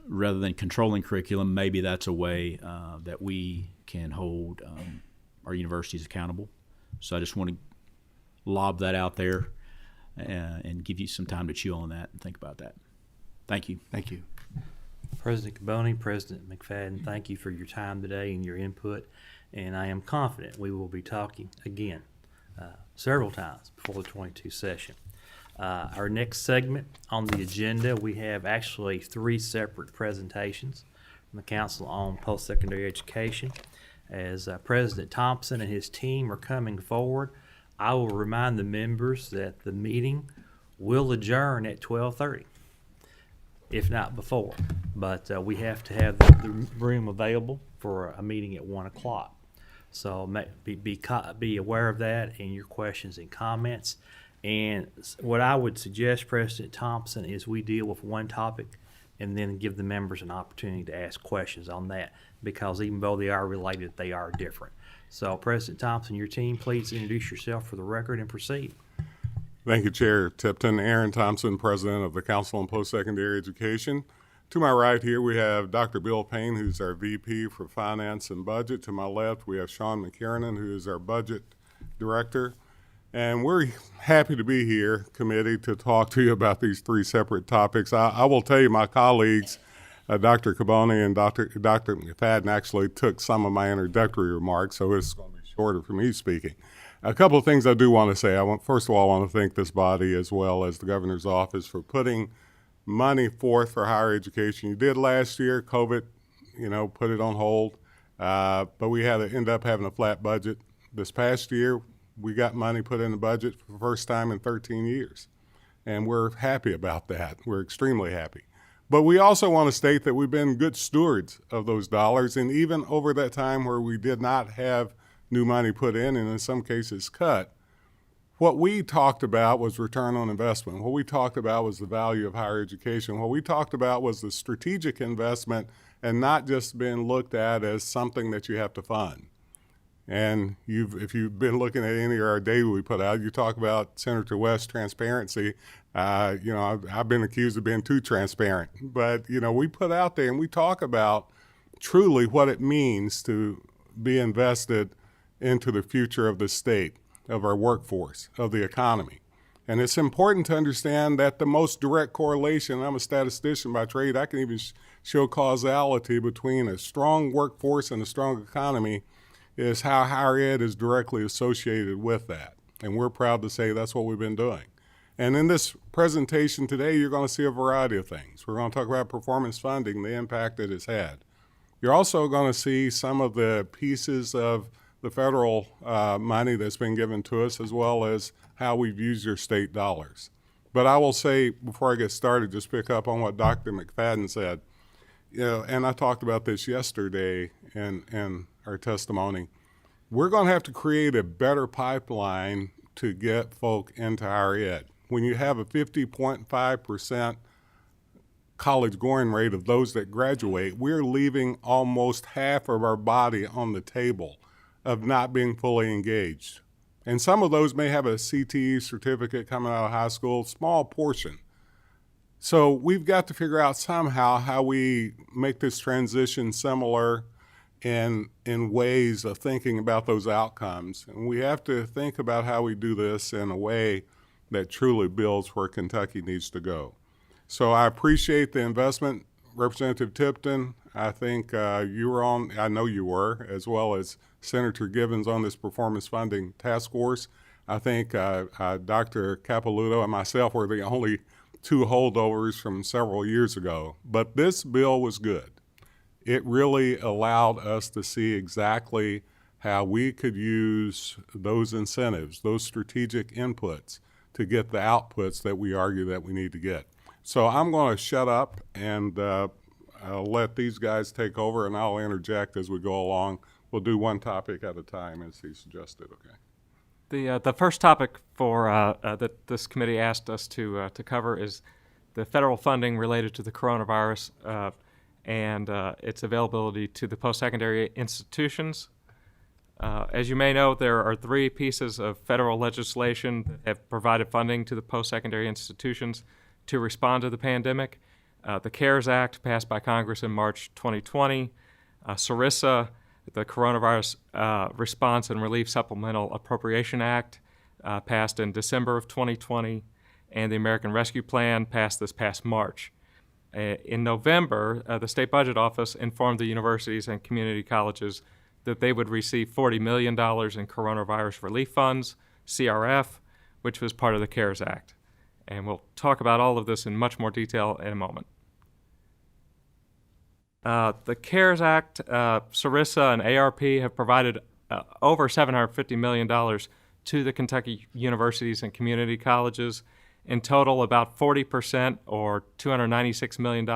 S7: rather than controlling curriculum, maybe that's a way that we can hold our universities accountable. So I just want to lob that out there and give you some time to chew on that and think about that. Thank you.
S8: Thank you.
S1: President Caboni, President McFadden, thank you for your time today and your input. And I am confident we will be talking again several times before the 22 session. Our next segment on the agenda, we have actually 3 separate presentations from the Council on Postsecondary Education. As President Thompson and his team are coming forward, I will remind the members that the meeting will adjourn at 12:30, if not before. But we have to have the room available for a meeting at 1 o'clock. So be aware of that in your questions and comments. And what I would suggest, President Thompson, is we deal with one topic and then give the members an opportunity to ask questions on that, because even though they are related, they are different. So, President Thompson, your team, please introduce yourself for the record and proceed.
S11: Thank you, Chair Tipton. Aaron Thompson, President of the Council on Postsecondary Education. To my right here, we have Dr. Bill Payne, who's our VP for Finance and Budget. To my left, we have Sean McKiernan, who is our Budget Director. And we're happy to be here, committee, to talk to you about these three separate topics. I will tell you, my colleagues, Dr. Caboni and Dr. McFadden actually took some of my introductory remarks, so it's going to be shorter for me speaking. A couple of things I do want to say. First of all, I want to thank this body as well as the governor's office for putting money forth for higher education. You did last year. COVID, put it on hold, but we had to end up having a flat budget. This past year, we got money put in the budget for the first time in 13 years, and we're happy about that. We're extremely happy. But we also want to state that we've been good stewards of those dollars, and even over that time where we did not have new money put in, and in some cases cut, what we talked about was return on investment. What we talked about was the value of higher education. What we talked about was the strategic investment and not just being looked at as something that you have to fund. And if you've been looking at any of our data we put out, you talk about Senator West's transparency. I've been accused of being too transparent. But, we put out there and we talk about truly what it means to be invested into the future of the state, of our workforce, of the economy. And it's important to understand that the most direct correlation, I'm a statistician by trade, I can even show causality between a strong workforce and a strong economy, is how higher ed is directly associated with that. And we're proud to say that's what we've been doing. And in this presentation today, you're going to see a variety of things. We're going to talk about performance funding, the impact it has had. You're also going to see some of the pieces of the federal money that's been given to us, as well as how we've used your state dollars. But I will say, before I get started, just pick up on what Dr. McFadden said. And I talked about this yesterday in our testimony. We're going to have to create a better pipeline to get folk into higher ed. When you have a 50.5% college going rate of those that graduate, we're leaving almost half of our body on the table of not being fully engaged. And some of those may have a CTE certificate coming out of high school, small portion. So we've got to figure out somehow how we make this transition similar in ways of thinking about those outcomes. And we have to think about how we do this in a way that truly builds where Kentucky needs to go. So I appreciate the investment, Representative Tipton. I think you were on, I know you were, as well as Senator Givens on this performance funding task force. I think Dr. Capilouto and myself were the only two holdovers from several years ago. But this bill was good. It really allowed us to see exactly how we could use those incentives, those strategic inputs, to get the outputs that we argue that we need to get. So I'm going to shut up and I'll let these guys take over, and I'll interject as we go along. We'll do one topic at a time, as he suggested. Okay.
S12: The first topic for that this committee asked us to cover is the federal funding related to the coronavirus and its availability to the post-secondary institutions. As you may know, there are three pieces of federal legislation that have provided funding to the post-secondary institutions to respond to the pandemic. The CARES Act, passed by Congress in March 2020, SRISA, the Coronavirus Response and Relief Supplemental Appropriation Act, passed in December of 2020, and the American Rescue Plan, passed this past March. In November, the State Budget Office informed the universities and community colleges that they would receive $40 million in coronavirus relief funds, CRF, which was part of the CARES Act. And we'll talk about all of this in much more detail in a moment. The CARES Act, SRISA, and ARP have provided over $750 million to the Kentucky universities and community colleges. In total, about 40%, or $296 million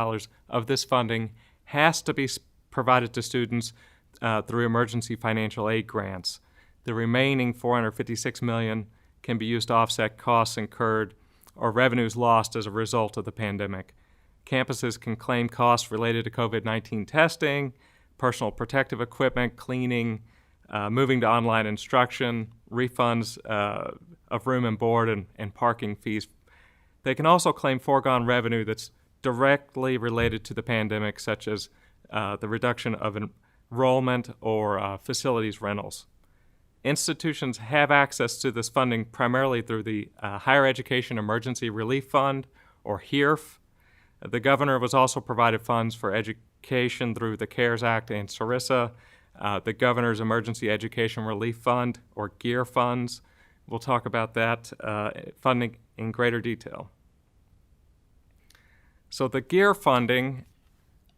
S12: of this funding has to be provided to students through emergency financial aid grants. The remaining $456 million can be used to offset costs incurred or revenues lost as a result of the pandemic. Campuses can claim costs related to COVID-19 testing, personal protective equipment, cleaning, moving to online instruction, refunds of room and board, and parking fees. They can also claim foregone revenue that's directly related to the pandemic, such as the reduction of enrollment or facilities rentals. Institutions have access to this funding primarily through the Higher Education Emergency Relief Fund, or HEERF. The governor was also provided funds for education through the CARES Act and SRISA, the Governor's Emergency Education Relief Fund, or GEAR funds. We'll talk about that funding in greater detail. So the GEAR funding,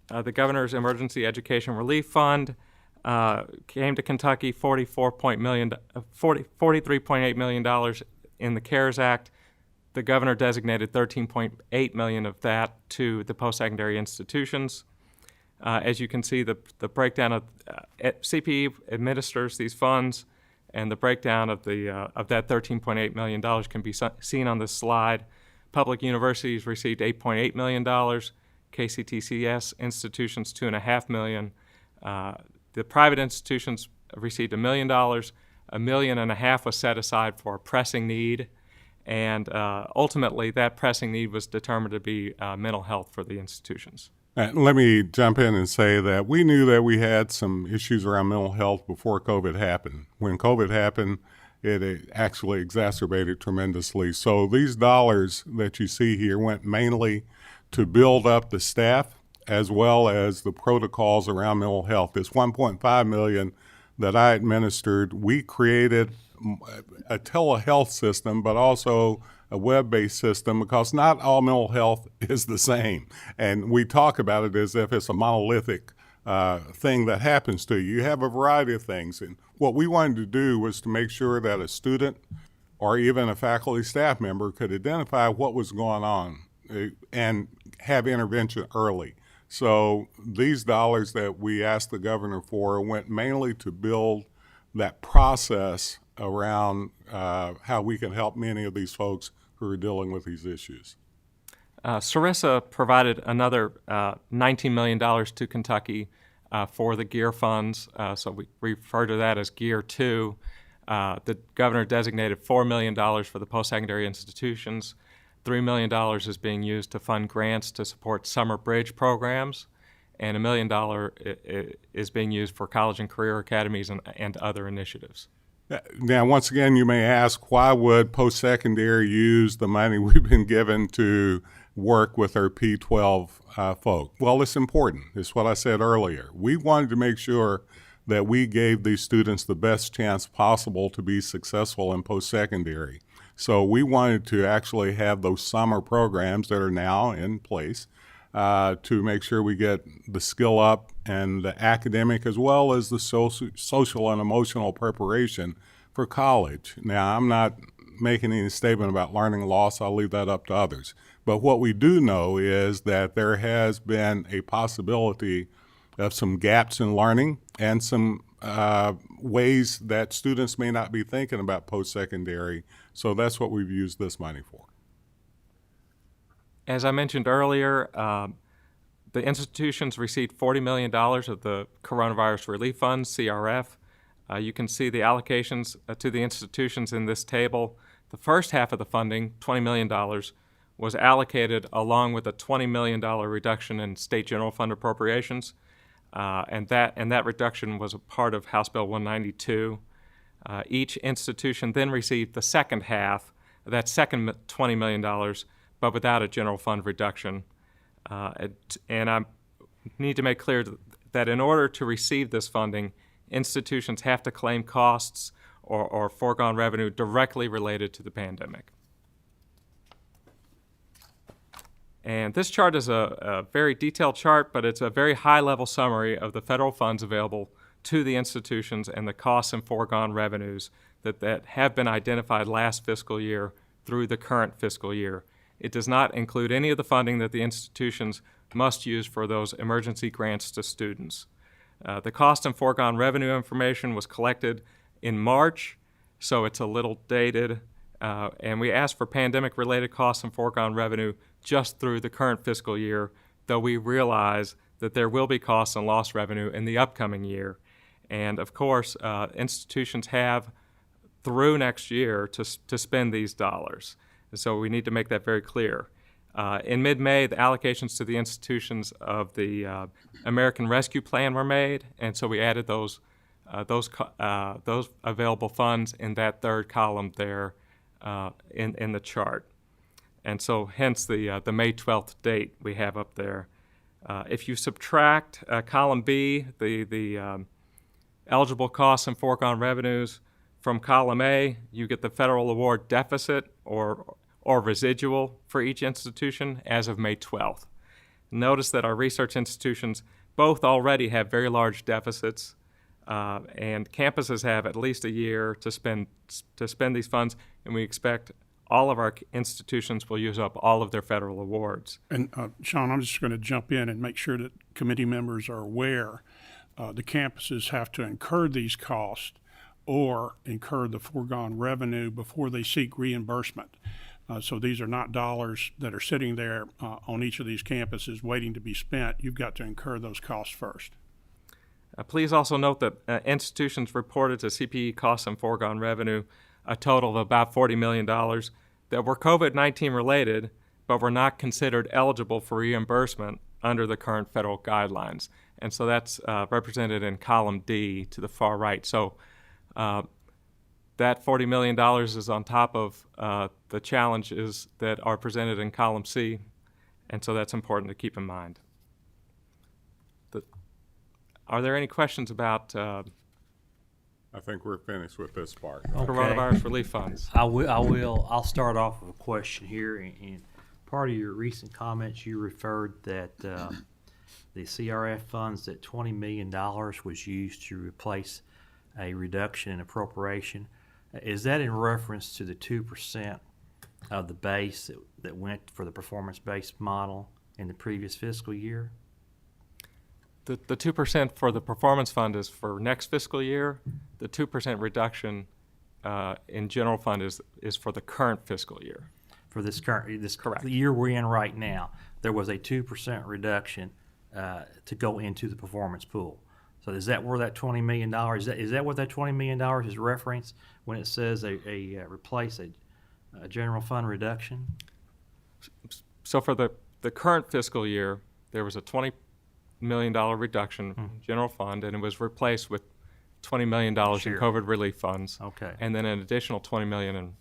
S12: the Governor's Emergency Education Relief Fund, came to Kentucky $43.8 million in the CARES Act. The governor designated $13.8 million of that to the post-secondary institutions. As you can see, the breakdown of CPE administers these funds, and the breakdown of that $13.8 million can be seen on this slide. Public universities received $8.8 million. KCTCS institutions $2.5 million. The private institutions received $1 million. $1.5 million was set aside for a pressing need, and ultimately that pressing need was determined to be mental health for the institutions.
S11: Let me jump in and say that we knew that we had some issues around mental health before COVID happened. When COVID happened, it actually exacerbated tremendously. So these dollars that you see here went mainly to build up the staff as well as the protocols around mental health. This $1.5 million that I administered, we created a telehealth system, but also a web-based system, because not all mental health is the same. And we talk about it as if it's a monolithic thing that happens to you. You have a variety of things. And what we wanted to do was to make sure that a student or even a faculty staff member could identify what was going on and have intervention early. So these dollars that we asked the governor for went mainly to build that process around how we can help many of these folks who are dealing with these issues.
S12: SRISA provided another $19 million to Kentucky for the GEAR funds, so we refer to that as GEAR 2. The governor designated $4 million for the post-secondary institutions. $3 million is being used to fund grants to support summer bridge programs, and $1 million is being used for college and career academies and other initiatives.
S11: Now, once again, you may ask, why would post-secondary use the money we've been given to work with our P12 folk? Well, it's important. It's what I said earlier. We wanted to make sure that we gave these students the best chance possible to be successful in post-secondary. So we wanted to actually have those summer programs that are now in place to make sure we get the skill up and the academic as well as the social and emotional preparation for college. Now, I'm not making any statement about learning loss. I'll leave that up to others. But what we do know is that there has been a possibility of some gaps in learning and some ways that students may not be thinking about post-secondary. So that's what we've used this money for.
S12: As I mentioned earlier, the institutions received $40 million of the Coronavirus Relief Fund, CRF. You can see the allocations to the institutions in this table. The first half of the funding, $20 million, was allocated along with a $20 million reduction in state general fund appropriations. And that reduction was a part of House Bill 192. Each institution then received the second half, that second $20 million, but without a general fund reduction. And I need to make clear that in order to receive this funding, institutions have to claim costs or foregone revenue directly related to the pandemic. And this chart is a very detailed chart, but it's a very high-level summary of the federal funds available to the institutions and the costs and foregone revenues that have been identified last fiscal year through the current fiscal year. It does not include any of the funding that the institutions must use for those emergency grants to students. The cost and foregone revenue information was collected in March, so it's a little dated. And we asked for pandemic-related costs and foregone revenue just through the current fiscal year, though we realize that there will be costs and lost revenue in the upcoming year. And of course, institutions have through next year to spend these dollars. And so we need to make that very clear. In mid-May, the allocations to the institutions of the American Rescue Plan were made, and so we added those available funds in that third column there in the chart. And so hence the May 12th date we have up there. If you subtract column B, the eligible costs and foregone revenues from column A, you get the federal award deficit or residual for each institution as of May 12th. Notice that our research institutions both already have very large deficits, and campuses have at least a year to spend these funds, and we expect all of our institutions will use up all of their federal awards.
S13: And Sean, I'm just going to jump in and make sure that committee members are aware the campuses have to incur these costs or incur the foregone revenue before they seek reimbursement. So these are not dollars that are sitting there on each of these campuses waiting to be spent. You've got to incur those costs first.
S12: Please also note that institutions reported to CPE costs and foregone revenue a total of about $40 million that were COVID-19 related, but were not considered eligible for reimbursement under the current federal guidelines. And so that's represented in column D to the far right. So that $40 million is on top of the challenges that are presented in column C, and so that's important to keep in mind. Are there any questions about
S11: I think we're finished with this part.
S12: coronavirus relief funds?
S1: I'll start off with a question here. In part of your recent comments, you referred that the CRF funds, that $20 million was used to replace a reduction in appropriation. Is that in reference to the 2% of the base that went for the performance-based model in the previous fiscal year?
S12: The 2% for the performance fund is for next fiscal year. The 2% reduction in general fund is for the current fiscal year.
S1: For this
S12: Correct.
S1: The year we're in right now, there was a 2% reduction to go into the performance pool. So is that where that $20 million, is that what that $20 million is referenced when it says replace a general fund reduction?
S12: So for the current fiscal year, there was a $20 million reduction in general fund, and it was replaced with $20 million in COVID relief funds.
S1: Okay.
S12: And then an additional $20 million in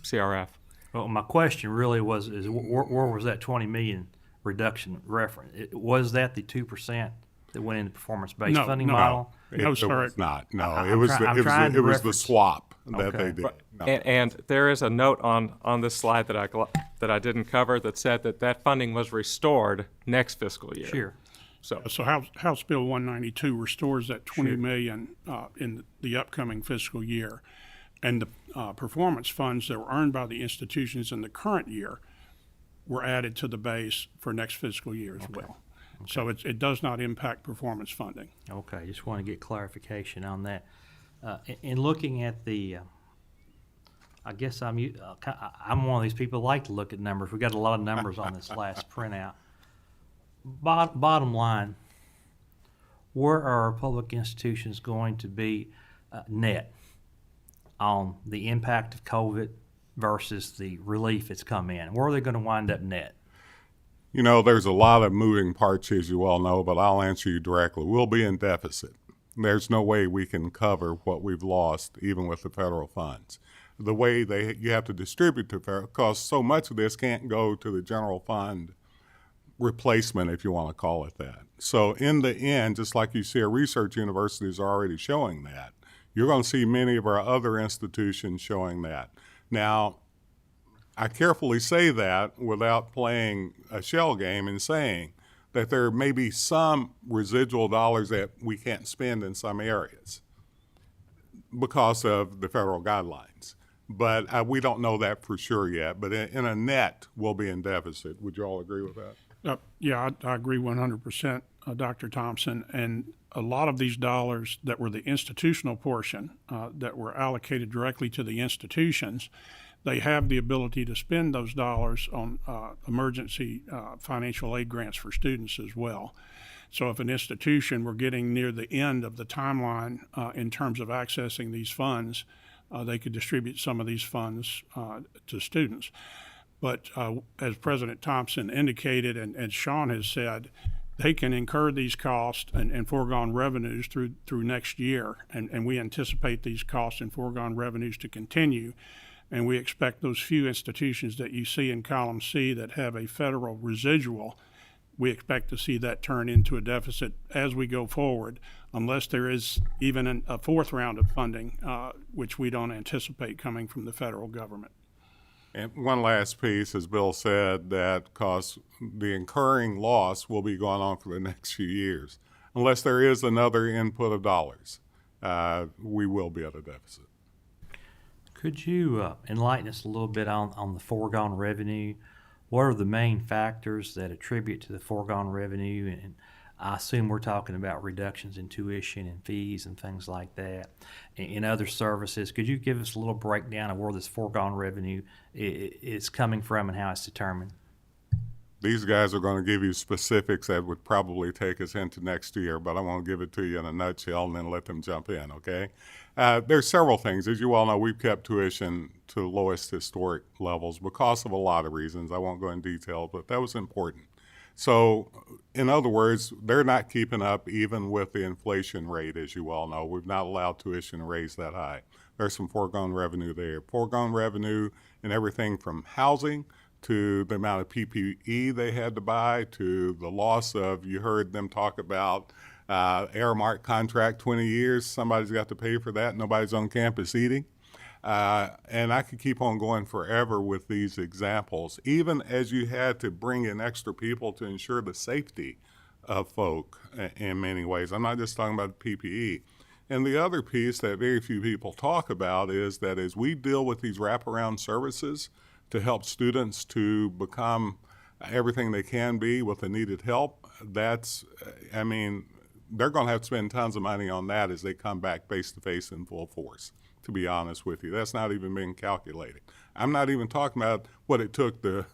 S12: CRF.
S1: Well, my question really was, where was that $20 million reduction reference? Was that the 2% that went into performance-based funding model?
S11: No, sorry. It was not. No,
S1: I'm
S11: it was
S1: trying
S11: the swap that
S1: Okay.
S11: they did. No.
S12: And there is a note on this slide that I didn't cover that said that funding was restored next fiscal year.
S1: Sure.
S13: So House Bill 192 restores that $20 million in the upcoming fiscal year. And the performance funds that were earned by the institutions in the current year were added to the base for next fiscal year as well. Okay. So it does not impact performance funding.
S1: Okay, just want to get clarification on that. In looking at the, I guess I'm one of these people who like to look at numbers. We got a lot of numbers on this last printout. Bottom line, where are our public institutions going to be net on the impact of COVID versus the relief that's come in? Where are they going to wind up net?
S11: You know, there's a lot of moving parts, as you well know, but I'll answer you directly. We'll be in deficit. There's no way we can cover what we've lost, even with the federal funds. The way you have to distribute the federal, because so much of this can't go to the general fund replacement, if you want to call it that. So in the end, just like you see our research universities are already showing that, you're going to see many of our other institutions showing that. Now, I carefully say that without playing a shell game and saying that there may be some residual dollars that we can't spend in some areas because of the federal guidelines. But we don't know that for sure yet. But in a net, we'll be in deficit. Would you all agree with that?
S13: Yeah, I agree 100%, Dr. Thompson. And a lot of these dollars that were the institutional portion that were allocated directly to the institutions, they have the ability to spend those dollars on emergency financial aid grants for students as well. So if an institution were getting near the end of the timeline in terms of accessing these funds, they could distribute some of these funds to students. But as President Thompson indicated and Sean has said, they can incur these costs and foregone revenues through next year. And we anticipate these costs and foregone revenues to continue. And we expect those few institutions that you see in column C that have a federal residual, we expect to see that turn into a deficit as we go forward, unless there is even a fourth round of funding, which we don't anticipate coming from the federal government.
S11: And one last piece, as Bill said, that cause the incurring loss will be going on for the next few years. Unless there is another input of dollars, we will be at a deficit.
S1: Could you enlighten us a little bit on the foregone revenue? What are the main factors that attribute to the foregone revenue? And I assume we're talking about reductions in tuition and fees and things like that. In other services, could you give us a little breakdown of where this foregone revenue is coming from and how it's determined?
S11: These guys are going to give you specifics that would probably take us into next year, but I won't give it to you in a nutshell and then let them jump in, okay? There's several things. As you all know, we've kept tuition to the lowest historic levels because of a lot of reasons. I won't go in detail, but that was important. So, in other words, they're not keeping up even with the inflation rate, as you all know. We've not allowed tuition to raise that high. There's some foregone revenue there. Foregone revenue in everything from housing to the amount of PPE they had to buy, to the loss of, you heard them talk about Airmark contract, 20 years, somebody's got to pay for that, nobody's on campus eating. And I could keep on going forever with these examples, even as you had to bring in extra people to ensure the safety of folk in many ways. I'm not just talking about PPE. And the other piece that very few people talk about is that as we deal with these wraparound services to help students to become everything they can be with the needed help, that's, I mean, they're going to have to spend tons of money on that as they come back face-to-face in full force, to be honest with you. That's not even being calculated. I'm not even talking about what it took to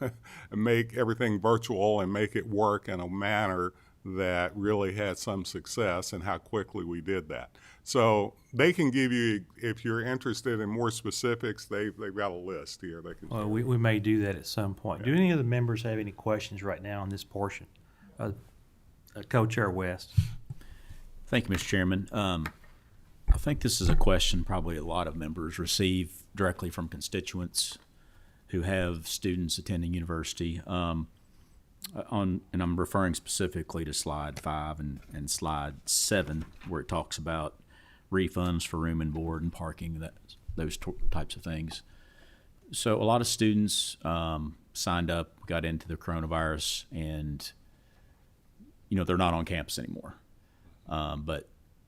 S11: make everything virtual and make it work in a manner that really had some success and how quickly we did that. So they can give you, if you're interested in more specifics, they've got a list here. They can.
S1: Well, we may do that at some point. Do any of the members have any questions right now on this portion? Co-Chair West.
S7: Thank you, Mr. Chairman. I think this is a question probably a lot of members receive directly from constituents who have students attending university. And I'm referring specifically to slide 5 and slide 7, where it talks about refunds for room and board and parking, those types of things. So a lot of students signed up, got into the coronavirus, and they're not on campus anymore. But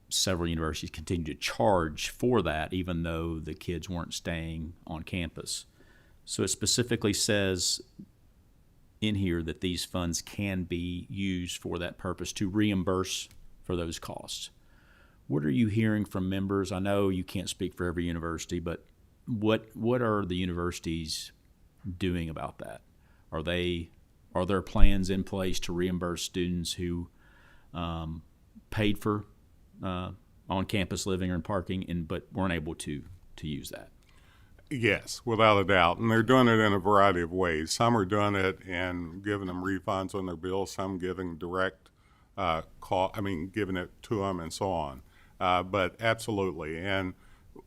S7: several universities continue to charge for that, even though the kids weren't staying on campus. So it specifically says in here that these funds can be used for that purpose to reimburse for those costs. What are you hearing from members? I know you can't speak for every university, but what are the universities doing about that? Are there plans in place to reimburse students who paid for on-campus living or parking but weren't able to use that?
S11: Yes, without a doubt. And they're doing it in a variety of ways. Some are doing it and giving them refunds on their bills, some giving direct giving it to them and so on. But absolutely. And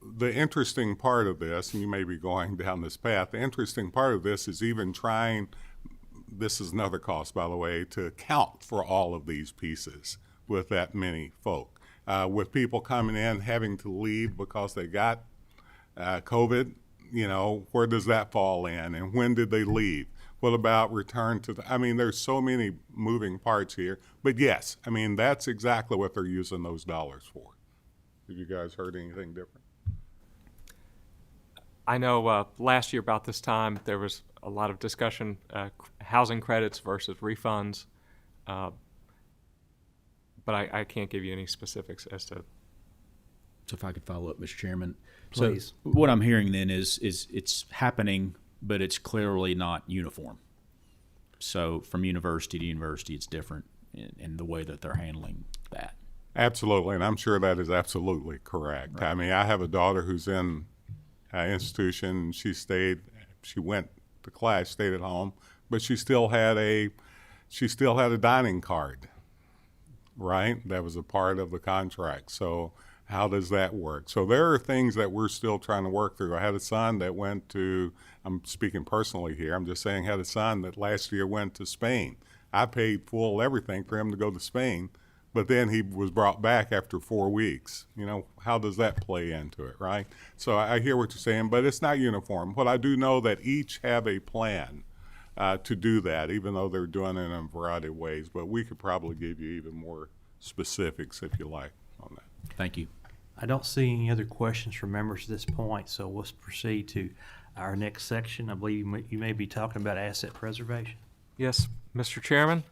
S11: the interesting part of this, and you may be going down this path, the interesting part of this is even trying, this is another cost, by the way, to account for all of these pieces with that many folk. With people coming in, having to leave because they got COVID, where does that fall in? And when did they leave? What about return to there's so many moving parts here. But yes, that's exactly what they're using those dollars for. Have you guys heard anything different?
S12: I know last year about this time there was a lot of discussion, housing credits versus refunds, but I can't give you any specifics as to.
S7: So if I could follow up, Mr. Chairman.
S1: Please.
S7: So what I'm hearing then is it's happening, but it's clearly not uniform. So from university to university, it's different in the way that they're handling that.
S11: Absolutely, and I'm sure that is absolutely correct. Right. I mean, I have a daughter who's in an institution. She went to class, stayed at home, but she still had a dining card, right? That was a part of the contract. So how does that work? So there are things that we're still trying to work through. I had a son that went to, I'm speaking personally here, I'm just saying, had a son that last year went to Spain. I paid full everything for him to go to Spain, but then he was brought back after 4 weeks. You know, how does that play into it, right? So I hear what you're saying, but it's not uniform. What I do know that each have a plan to do that, even though they're doing it in a variety of ways, but we could probably give you even more specifics if you like on that.
S7: Thank you.
S1: I don't see any other questions from members at this point, so let's proceed to our next section. I believe you may be talking about asset preservation.
S12: Yes, Mr. Chairman.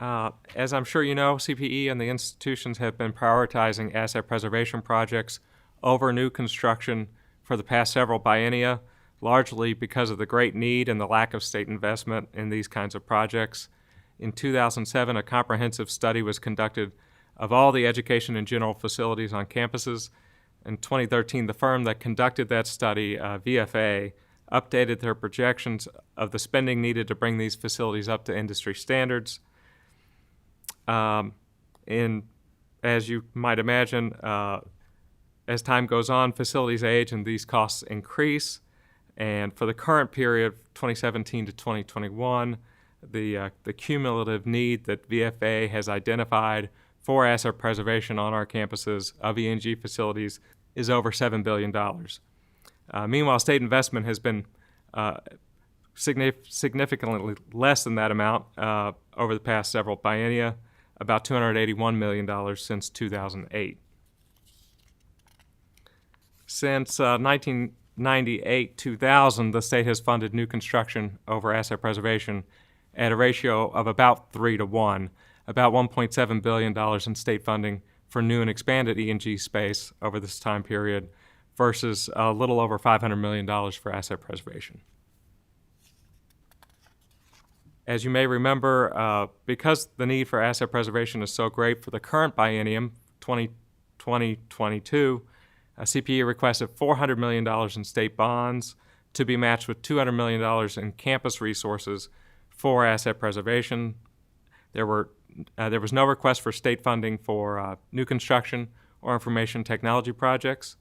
S12: As I'm sure you know, CPE and the institutions have been prioritizing asset preservation projects over new construction for the past several biennia, largely because of the great need and the lack of state investment in these kinds of projects. In 2007, a comprehensive study was conducted of all the education and general facilities on campuses. In 2013, the firm that conducted that study, VFA, updated their projections of the spending needed to bring these facilities up to industry standards. As you might imagine, as time goes on, facilities age and these costs increase. And for the current period, 2017 to 2021, the cumulative need that VFA has identified for asset preservation on our campuses of E&G facilities is over $7 billion. Meanwhile, state investment has been significantly less than that amount over the past several biennia, about $281 million since 2008. Since 1998-2000, the state has funded new construction over asset preservation at a ratio of about 3 to 1, about $1.7 billion in state funding for new and expanded E&G space over this time period versus a little over $500 million for asset preservation. As you may remember, because the need for asset preservation is so great for the current biennium, 2020-22, CPE requested $400 million in state bonds to be matched with $200 million in campus resources for asset preservation. There was no request for state funding for new construction or information technology projects.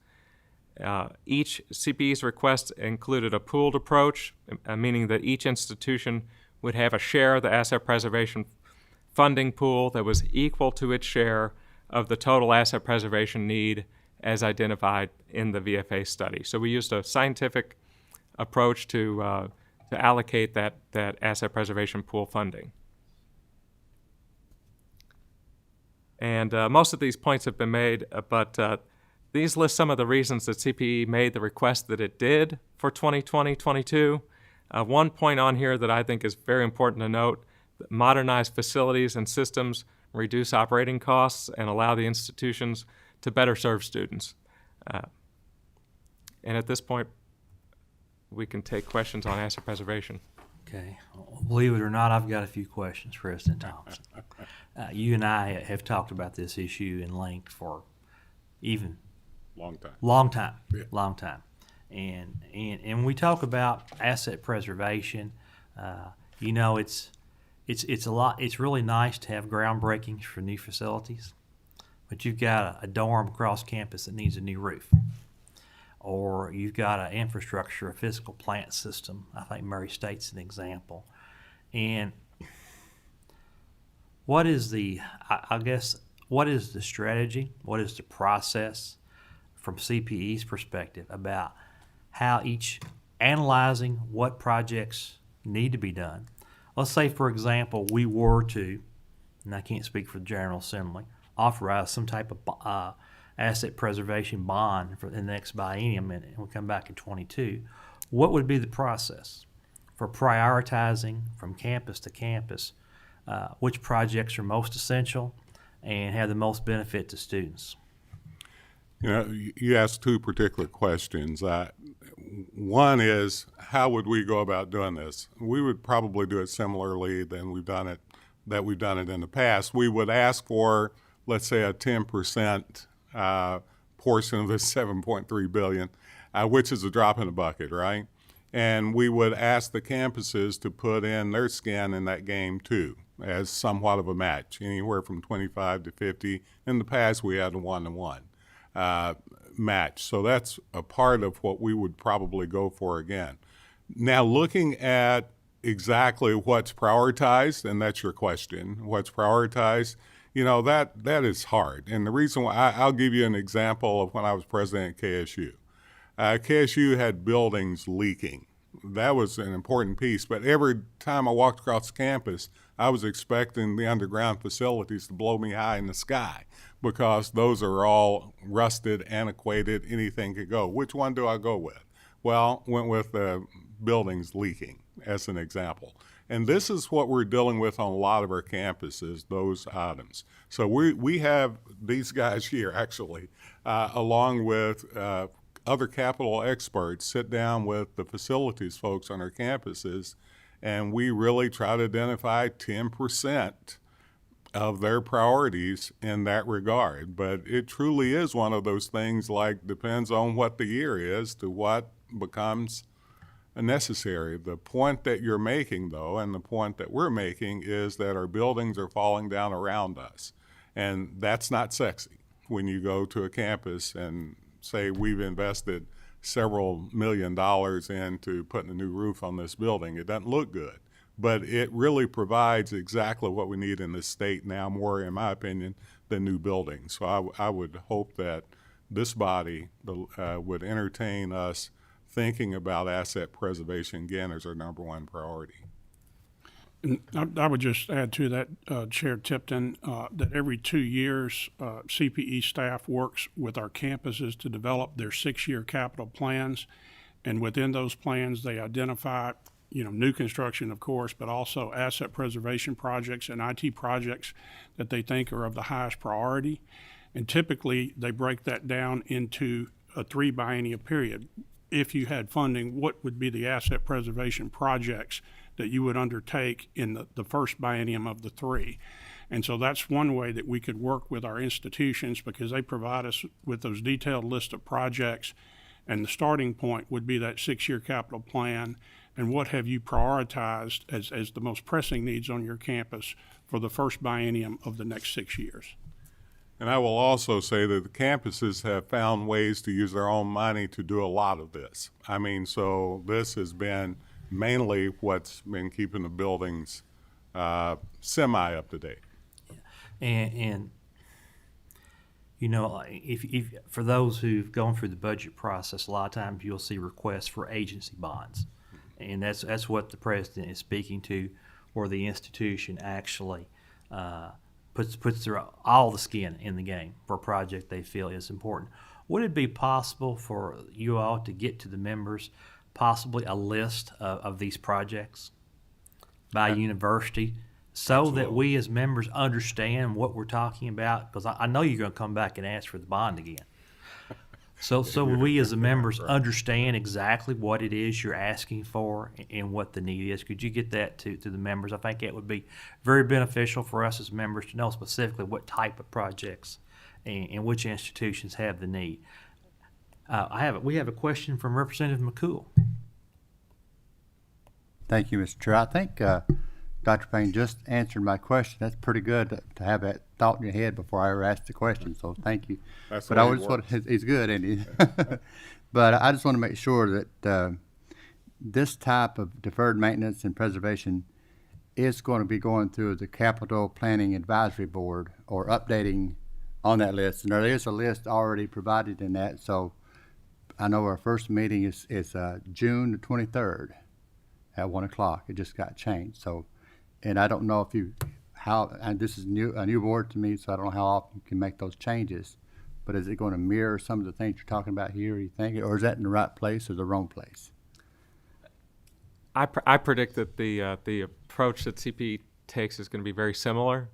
S12: Each CPE's request included a pooled approach, meaning that each institution would have a share of the asset preservation funding pool that was equal to its share of the total asset preservation need as identified in the VFA study. So we used a scientific approach to allocate that asset preservation pool funding. And most of these points have been made, but these list some of the reasons that CPE made the request that it did for 2020-22. One point on here that I think is very important to note: modernize facilities and systems, reduce operating costs, and allow the institutions to better serve students. And at this point, we can take questions on asset preservation.
S1: Okay. Believe it or not, I've got a few questions, President Thompson. You and I have talked about this issue in length for even long time. And we talk about asset preservation. You know, it's a lot. It's really nice to have groundbreakings for new facilities, but you've got a dorm across campus that needs a new roof, or you've got an infrastructure, a physical plant system. I think Murray State's an example. And what is the strategy? What is the process from CPE's perspective about how each analyzing what projects need to be done? Let's say, for example, we were to, and I can't speak for the General Assembly, authorize some type of asset preservation bond for the next biennium, and we'll come back in 22, what would be the process for prioritizing from campus to campus which projects are most essential and have the most benefit to students?
S11: You know, you asked two particular questions. One is, how would we go about doing this? We would probably do it similarly than we've done it in the past. We would ask for, let's say, a 10% portion of this $7.3 billion, which is a drop in the bucket, right? And we would ask the campuses to put in their skin in that game too, as somewhat of a match, anywhere from 25 to 50. In the past, we had a 1-to-1 match. So that's a part of what we would probably go for again. Now, looking at exactly what's prioritized, and that's your question, what's prioritized, you know, that is hard. And the reason why, I'll give you an example of when I was president at KSU. KSU had buildings leaking. That was an important piece, but every time I walked across campus, I was expecting the underground facilities to blow me high in the sky because those are all rusted, antiquated, anything could go. Which one do I go with? Well, went with the buildings leaking as an example. And this is what we're dealing with on a lot of our campuses, those items. So we have these guys here actually, along with other capital experts, sit down with the facilities folks on our campuses, and we really try to identify 10% of their priorities in that regard. But it truly is one of those things, like, depends on what the year is to what becomes necessary. The point that you're making, though, and the point that we're making, is that our buildings are falling down around us. And that's not sexy when you go to a campus and say we've invested several $1 million into putting a new roof on this building. It doesn't look good, but it really provides exactly what we need in this state now, more, in my opinion, than new buildings. So I would hope that this body would entertain us thinking about asset preservation again as our number one priority.
S13: And I would just add to that, Chair Tipton, that every 2 years, CPE staff works with our campuses to develop their 6-year capital plans. And within those plans, they identify, new construction, of course, but also asset preservation projects and IT projects that they think are of the highest priority. And typically, they break that down into a 3 biennial period. If you had funding, what would be the asset preservation projects that you would undertake in the first biennium of the 3? And so that's one way that we could work with our institutions, because they provide us with those detailed list of projects, and the starting point would be that 6-year capital plan, and what have you prioritized as the most pressing needs on your campus for the first biennium of the next 6 years.
S11: And I will also say that the campuses have found ways to use their own money to do a lot of this. I mean, so this has been mainly what's been keeping the buildings semi up to date.
S1: And if for those who've gone through the budget process, a lot of times you'll see requests for agency bonds, and that's what the president is speaking to, where the institution actually puts their all the skin in the game for a project they feel is important. Would it be possible for you all to get to the members possibly a list of these projects by university, so
S11: Absolutely.
S1: that we as members understand what we're talking about? Because I know you're going to come back and ask for the bond again. So we as the members understand exactly what it is you're asking for and what the need is. Could you get that to the members? I think it would be very beneficial for us as members to know specifically what type of projects and which institutions have the need. We have a question from Representative McCool.
S14: Thank you, Mr. Chair. I think Dr. Payne just answered my question. That's pretty good to have that thought in your head before I ever asked the question, so thank you.
S11: That's
S14: but
S11: the way
S14: I
S11: it
S14: just
S11: works.
S14: he's good, isn't he? But I just want to make sure that this type of deferred maintenance and preservation is going to be going through the Capital Planning Advisory Board, or updating on that list. And there is a list already provided in that, so I know our first meeting is June the 23rd at 1 o'clock. It just got changed. So, and I don't know if and this is a new board to me, so I don't know how often you can make those changes. but is it going to mirror some of the things you're talking about here, you think, or is that in the right place or the wrong place?
S12: I predict that the approach that CPE takes is going to be very similar,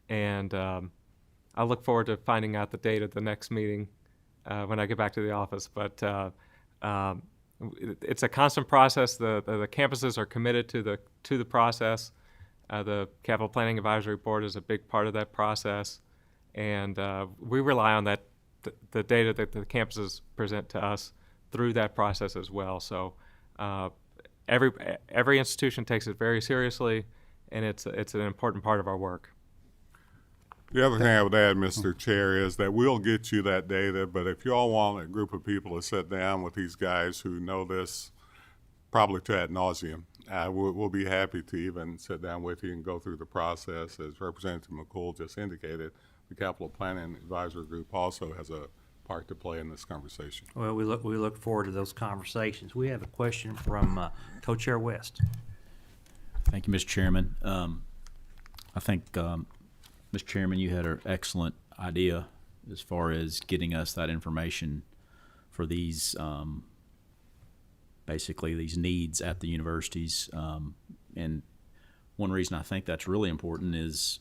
S12: and I look forward to finding out the date at the next meeting when I get back to the office. But it's a constant process. The campuses are committed to the process. The Capital Planning Advisory Board is a big part of that process, and we rely on that the data that the campuses present to us through that process as well. So every institution takes it very seriously, and it's an important part of our work.
S11: The other thing I would add, Mr. Chair, is that we'll get you that data, but if you all want a group of people to sit down with these guys who know this probably to ad nauseum, we'll be happy to even sit down with you and go through the process. As Representative McCool just indicated, the Capital Planning Advisory Group also has a part to play in this conversation.
S1: Well, we look forward to those conversations. We have a question from Co-Chair West.
S7: Thank you, Mr. Chairman. I think, Mr. Chairman, you had an excellent idea as far as getting us that information for these, basically these needs at the universities. And one reason I think that's really important is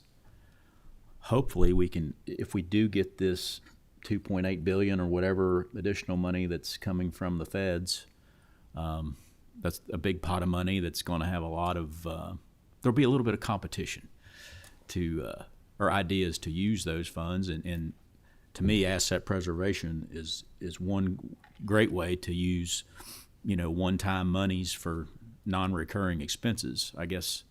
S7: hopefully we can, if we do get this $2.8 billion or whatever additional money that's coming from the feds, that's a big pot of money that's going to have a lot of, there'll be a little bit of competition to, or ideas to use those funds. And to me, asset preservation is one great way to use, one-time monies for non-recurring expenses. I guess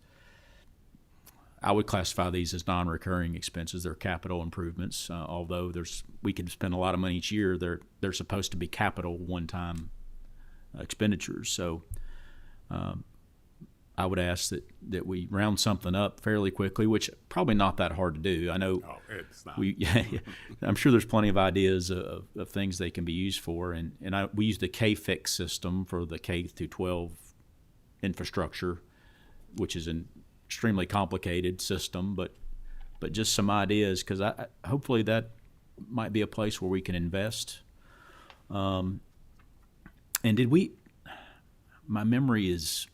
S7: I would classify these as non-recurring expenses. They're capital improvements, although we can spend a lot of money each year. They're supposed to be capital one-time expenditures. So I would ask that we round something up fairly quickly, which probably not that hard to do. I know
S11: it's not.
S7: I'm sure there's plenty of ideas of things they can be used for, and we use the KFIX system for the K12 infrastructure, which is an extremely complicated system, but just some ideas, because hopefully that might be a place where we can invest. And my memory is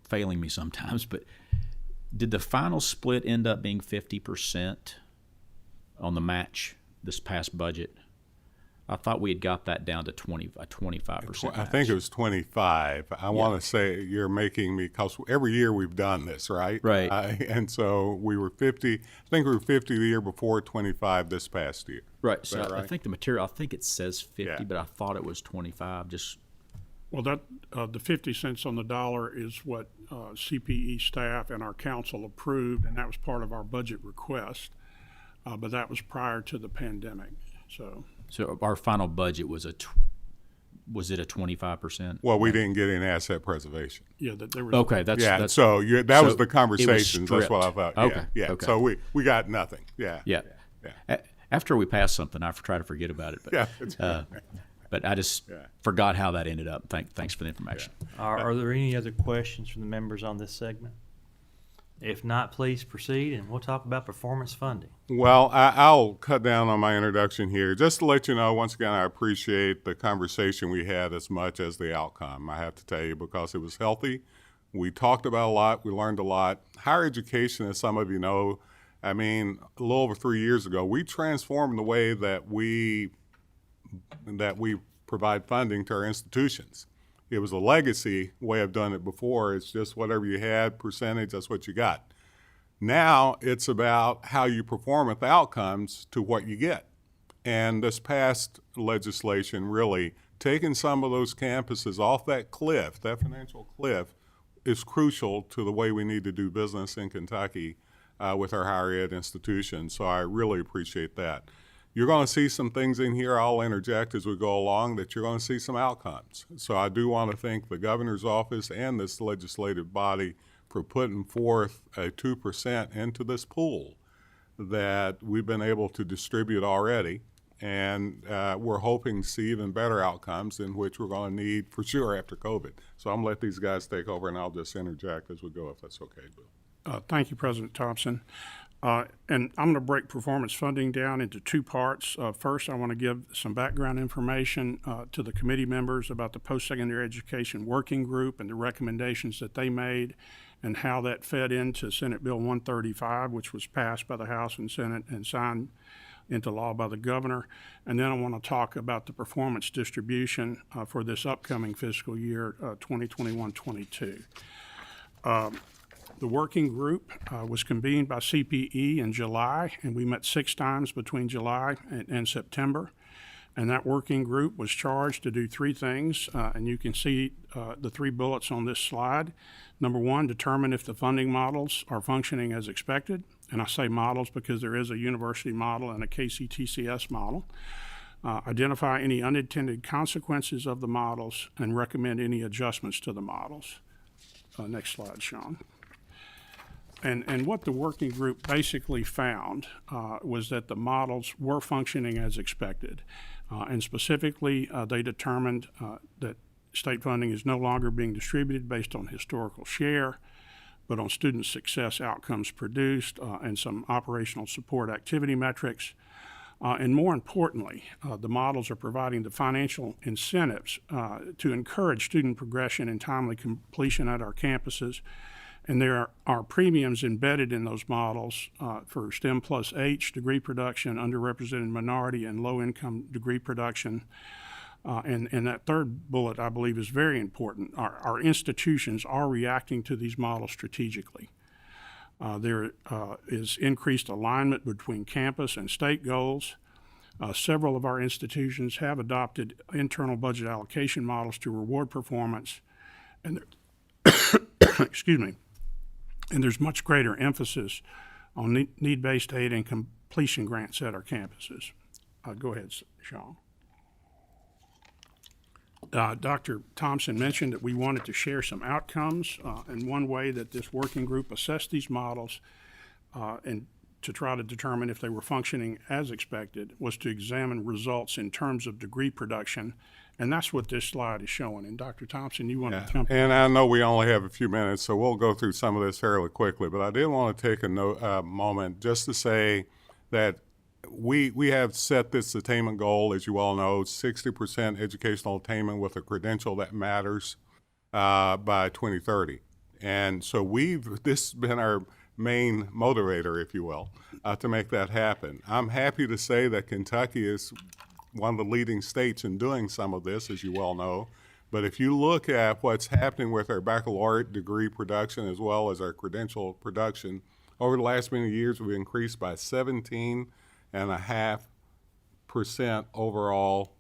S7: failing me sometimes, but did the final split end up being 50% on the match this past budget? I thought we had got that down to 25%.
S11: I think it was 25. I want to say you're making me, because every year we've done this, right?
S7: Right.
S11: And so we were 50. I think we were 50 the year before, 25 this past year.
S7: Right. So
S11: right?
S7: I think the material, I think it says 50, but I thought it was 25.
S13: Well, that the 50 cents on the dollar is what CPE staff and our council approved, and that was part of our budget request. But that was prior to the pandemic. So
S7: our final budget was was it a 25%?
S11: Well, we didn't get any asset preservation.
S13: Yeah, there was.
S7: Okay,
S11: that was the conversation. That's what I thought.
S7: Okay.
S11: Yeah.
S7: Okay.
S11: So we got nothing. Yeah.
S7: Yeah. After we pass something, I try to forget about it. But, but I just forgot how that ended up. Thanks for the information.
S1: Are there any other questions from the members on this segment? If not, please proceed, and we'll talk about performance funding.
S11: Well, I'll cut down on my introduction here. Just to let you know, once again, I appreciate the conversation we had as much as the outcome, I have to tell you, because it was healthy. We talked about a lot. We learned a lot. Higher education, as some of you know, a little over 3 years ago, we transformed the way that we provide funding to our institutions. It was a legacy way of doing it before. It's just whatever you had, percentage, that's what you got. Now it's about how you perform with the outcomes to what you get. And this past legislation really taking some of those campuses off that cliff, that financial cliff, is crucial to the way we need to do business in Kentucky with our higher ed institutions. So I really appreciate that. You're going to see some things in here, I'll interject as we go along, that you're going to see some outcomes. So I do want to thank the governor's office and this legislative body for putting forth a 2% into this pool that we've been able to distribute already. And we're hoping to see even better outcomes, in which we're going to need for sure after COVID. So I'm going to let these guys take over, and I'll just interject as we go, if that's okay, Bill.
S13: Thank you, President Thompson. And I'm going to break performance funding down into two parts. First, I want to give some background information to the committee members about the Postsecondary Education Working Group and the recommendations that they made and how that fed into Senate Bill 135, which was passed by the House and Senate and signed into law by the governor. And then I want to talk about the performance distribution for this upcoming fiscal year, 2021-22. The working group was convened by CPE in July, and we met 6 times between July and September. And that working group was charged to do 3 things, and you can see the 3 bullets on this slide. Number 1, determine if the funding models are functioning as expected. And I say models because there is a university model and a KCTCS model. Identify any unintended consequences of the models and recommend any adjustments to the models. Next slide, Sean. And what the working group basically found was that the models were functioning as expected. And specifically, they determined that state funding is no longer being distributed based on historical share, but on student success outcomes produced and some operational support activity metrics. And more importantly, the models are providing the financial incentives to encourage student progression and timely completion at our campuses. And there are premiums embedded in those models for STEM plus H degree production, underrepresented minority, and low-income degree production. And that third bullet, I believe, is very important. Our institutions are reacting to these models strategically. There is increased alignment between campus and state goals. Several of our institutions have adopted internal budget allocation models to reward performance. And excuse me. And there's much greater emphasis on need-based aid and completion grants at our campuses. Go ahead, Sean. Dr. Thompson mentioned that we wanted to share some outcomes, and one way that this working group assessed these models and to try to determine if they were functioning as expected was to examine results in terms of degree production, and that's what this slide is showing. And Dr. Thompson, you want to jump in?
S11: And I know we only have a few minutes, so we'll go through some of this fairly quickly, but I did want to take a moment just to say that we have set this attainment goal, as you all know, 60% educational attainment with a credential that matters by 2030. And so this has been our main motivator, if you will, to make that happen. I'm happy to say that Kentucky is one of the leading states in doing some of this, as you well know. But if you look at what's happening with our baccalaureate degree production as well as our credential production, over the last many years we've increased by 17.5% overall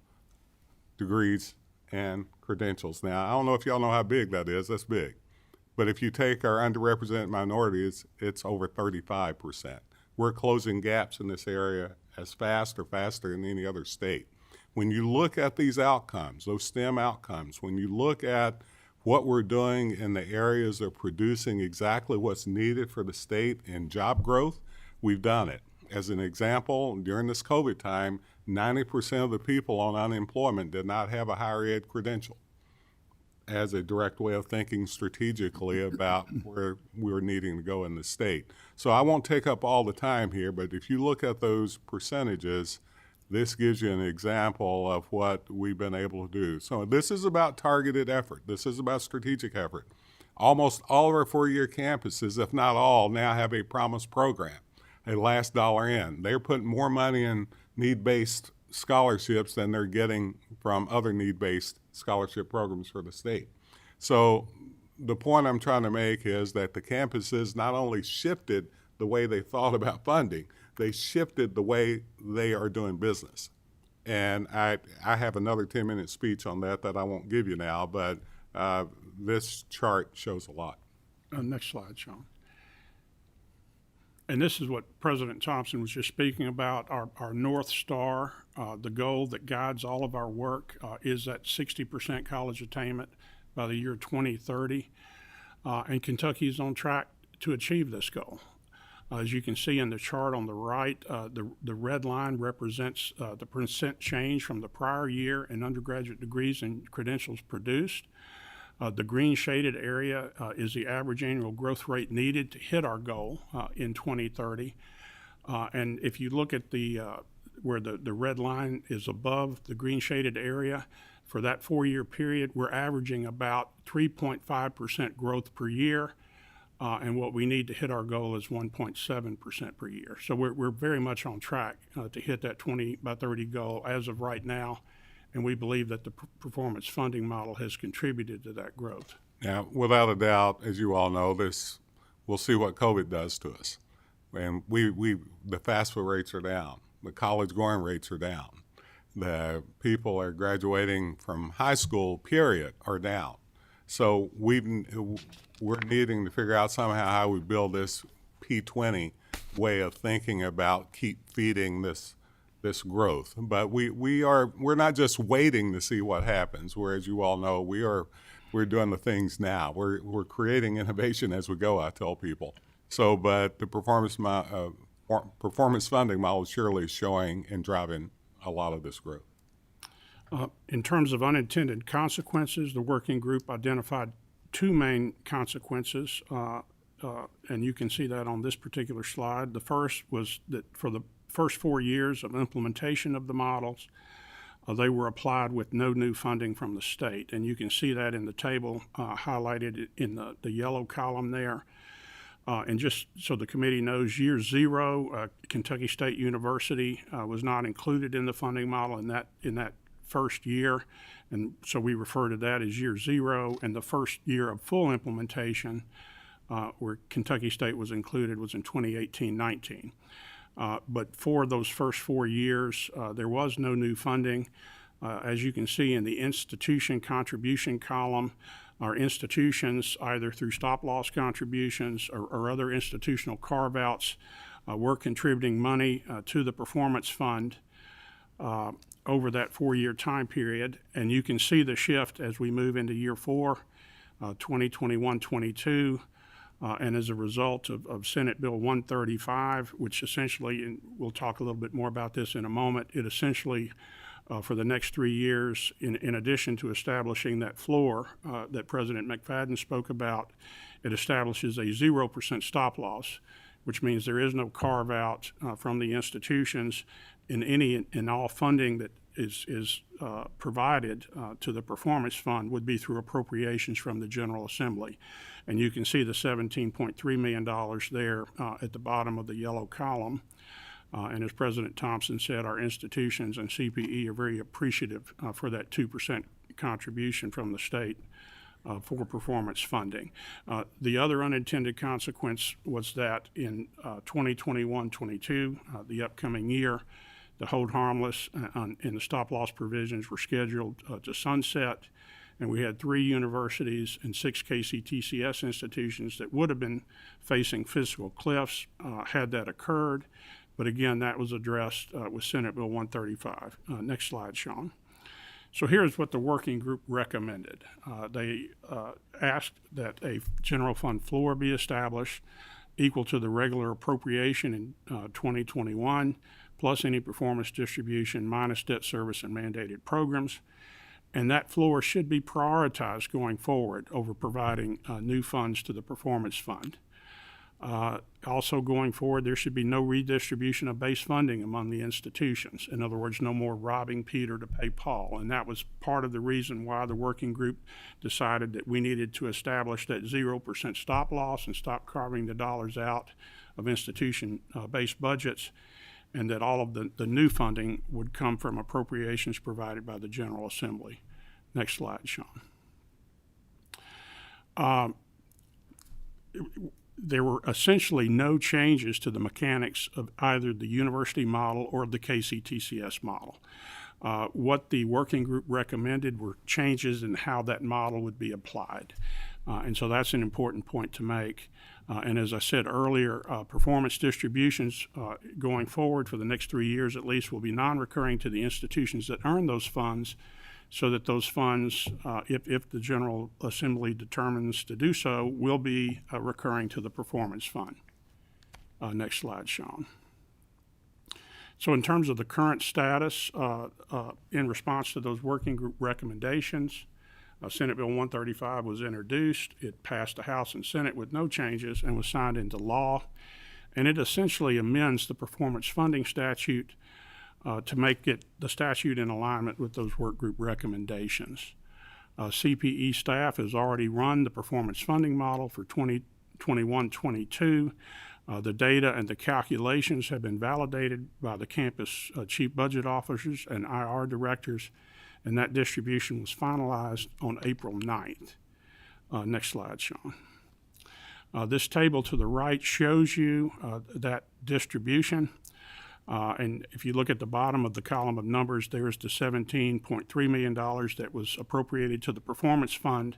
S11: degrees and credentials. Now, I don't know if y'all know how big that is. That's big. But if you take our underrepresented minorities, it's over 35%. We're closing gaps in this area as fast or faster than any other state. When you look at these outcomes, those STEM outcomes, when you look at what we're doing in the areas of producing exactly what's needed for the state in job growth, we've done it. As an example, during this COVID time, 90% of the people on unemployment did not have a higher ed credential, as a direct way of thinking strategically about where we're needing to go in the state. So I won't take up all the time here, but if you look at those percentages, this gives you an example of what we've been able to do. So this is about targeted effort. This is about strategic effort. Almost all of our four-year campuses, if not all, now have a promise program, a last dollar in. They're putting more money in need-based scholarships than they're getting from other need-based scholarship programs for the state. So the point I'm trying to make is that the campuses not only shifted the way they thought about funding, they shifted the way they are doing business. And I have another 10-minute speech on that I won't give you now, but this chart shows a lot.
S13: Next slide, Sean. And this is what President Thompson was just speaking about, our North Star, the goal that guides all of our work is that 60% college attainment by the year 2030. And Kentucky is on track to achieve this goal. As you can see in the chart on the right, the red line represents the percent change from the prior year in undergraduate degrees and credentials produced. The green shaded area is the average annual growth rate needed to hit our goal in 2030. And if you look at the where the red line is above the green shaded area, for that 4-year period, we're averaging about 3.5% growth per year. And what we need to hit our goal is 1.7% per year. So we're very much on track to hit that 20 by 30 goal as of right now. And we believe that the performance funding model has contributed to that growth.
S11: Now, without a doubt, as you all know, we'll see what COVID does to us. And the FAFSA rates are down. The college going rates are down. The people are graduating from high school, period, are down. So we're needing to figure out somehow how we build this P20 way of thinking about keep feeding this growth. But we're not just waiting to see what happens. Where, as you all know, we're doing the things now. We're creating innovation as we go, I tell people. So, but the performance funding model surely is showing and driving a lot of this growth.
S13: In terms of unintended consequences, the working group identified 2 main consequences, and you can see that on this particular slide. The first was that for the first 4 years of implementation of the models, they were applied with no new funding from the state, and you can see that in the table highlighted in the yellow column there. And just so the committee knows, year 0, Kentucky State University was not included in the funding model in that first year, and so we refer to that as year 0. And the first year of full implementation, where Kentucky State was included, was in 2018-19. But for those first 4 years, there was no new funding. As you can see in the institution contribution column, our institutions, either through stop-loss contributions or other institutional carve-outs, were contributing money to the performance fund over that 4-year time period. And you can see the shift as we move into year 4, 2021-22. And as a result of Senate Bill 135, which essentially, and we'll talk a little bit more about this in a moment, it essentially, for the next 3 years, in addition to establishing that floor that President McFadden spoke about, it establishes a 0% stop loss, which means there is no carve out from the institutions in all funding that is provided to the performance fund would be through appropriations from the General Assembly. And you can see the $17.3 million there at the bottom of the yellow column. And as President Thompson said, our institutions and CPE are very appreciative for that 2% contribution from the state for performance funding. The other unintended consequence was that in 2021-22, the upcoming year, the hold harmless and the stop-loss provisions were scheduled to sunset, and we had 3 universities and 6 KCTCS institutions that would have been facing fiscal cliffs had that occurred. But again, that was addressed with Senate Bill 135. Next slide, Sean. So here's what the working group recommended. They asked that a general fund floor be established equal to the regular appropriation in 2021, plus any performance distribution minus debt service and mandated programs. And that floor should be prioritized going forward over providing new funds to the performance fund. Also going forward, there should be no redistribution of base funding among the institutions. In other words, no more robbing Peter to pay Paul. And that was part of the reason why the working group decided that we needed to establish that 0% stop loss and stop carving the dollars out of institution-based budgets, and that all of the new funding would come from appropriations provided by the General Assembly. Next slide, Sean. There were essentially no changes to the mechanics of either the university model or the KCTCS model. What the working group recommended were changes in how that model would be applied. And so that's an important point to make. And as I said earlier, performance distributions going forward for the next 3 years at least will be non-recurring to the institutions that earn those funds, so that those funds, if the General Assembly determines to do so, will be recurring to the performance fund. Next slide, Sean. So in terms of the current status, in response to those working group recommendations, Senate Bill 135 was introduced. It passed the House and Senate with no changes and was signed into law. And it essentially amends the performance funding statute to make it the statute in alignment with those work group recommendations. CPE staff has already run the performance funding model for 2021-22. The data and the calculations have been validated by the campus chief budget officers and IR directors, and that distribution was finalized on April 9th. Next slide, Sean. This table to the right shows you that distribution. And if you look at the bottom of the column of numbers, there's the $17.3 million that was appropriated to the performance fund.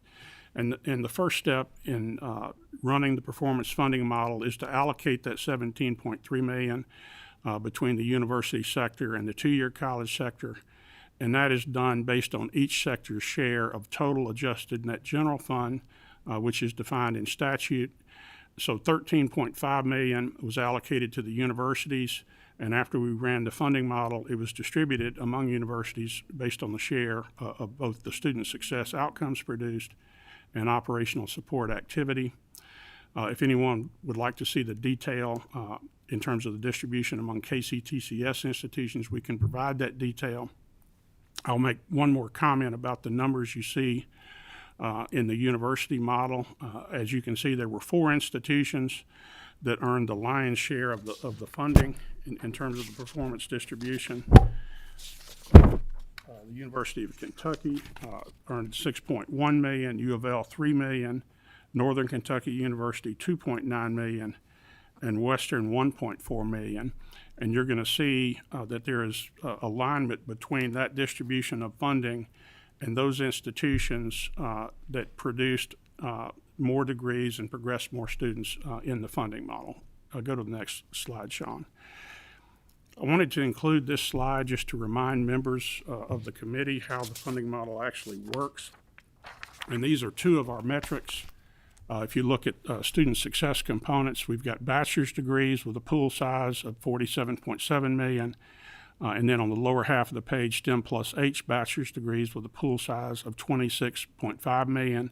S13: And the first step in running the performance funding model is to allocate that $17.3 million between the university sector and the two-year college sector. And that is done based on each sector's share of total adjusted net general fund, which is defined in statute. So $13.5 million was allocated to the universities, and after we ran the funding model, it was distributed among universities based on the share of both the student success outcomes produced and operational support activity. If anyone would like to see the detail in terms of the distribution among KCTCS institutions, we can provide that detail. I'll make one more comment about the numbers you see in the university model. As you can see, there were 4 institutions that earned the lion's share of the funding in terms of the performance distribution. The University of Kentucky earned $6.1 million, U of L $3 million, Northern Kentucky University $2.9 million, and Western $1.4 million. And you're going to see that there is alignment between that distribution of funding and those institutions that produced more degrees and progressed more students in the funding model. I'll go to the next slide, Sean. I wanted to include this slide just to remind members of the committee how the funding model actually works. And these are 2 of our metrics. If you look at student success components, we've got bachelor's degrees with a pool size of $47.7 million. And then on the lower half of the page, STEM plus H bachelor's degrees with a pool size of $26.5 million.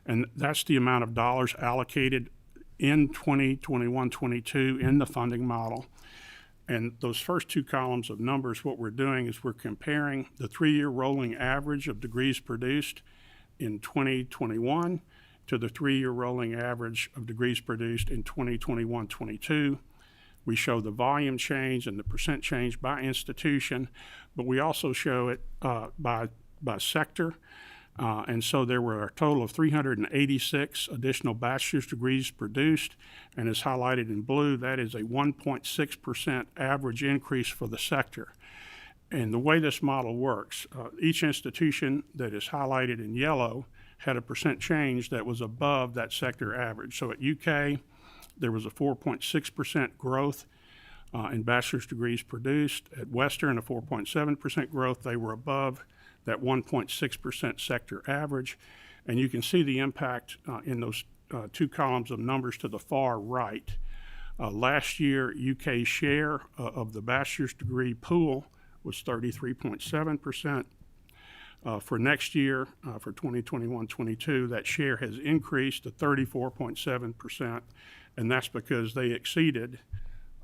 S13: And that's the amount of dollars allocated in 2021-22 in the funding model. And those first 2 columns of numbers, what we're doing is we're comparing the 3-year rolling average of degrees produced in 2021 to the 3-year rolling average of degrees produced in 2021-22. We show the volume change and the percent change by institution, but we also show it by sector. And so there were a total of 386 additional bachelor's degrees produced, and as highlighted in blue, that is a 1.6% average increase for the sector. And the way this model works, each institution that is highlighted in yellow had a percent change that was above that sector average. So at UK, there was a 4.6% growth in bachelor's degrees produced. At Western, a 4.7% growth. They were above that 1.6% sector average. And you can see the impact in those 2 columns of numbers to the far right. Last year, UK's share of the bachelor's degree pool was 33.7%. For next year, for 2021-22, that share has increased to 34.7%, and that's because they exceeded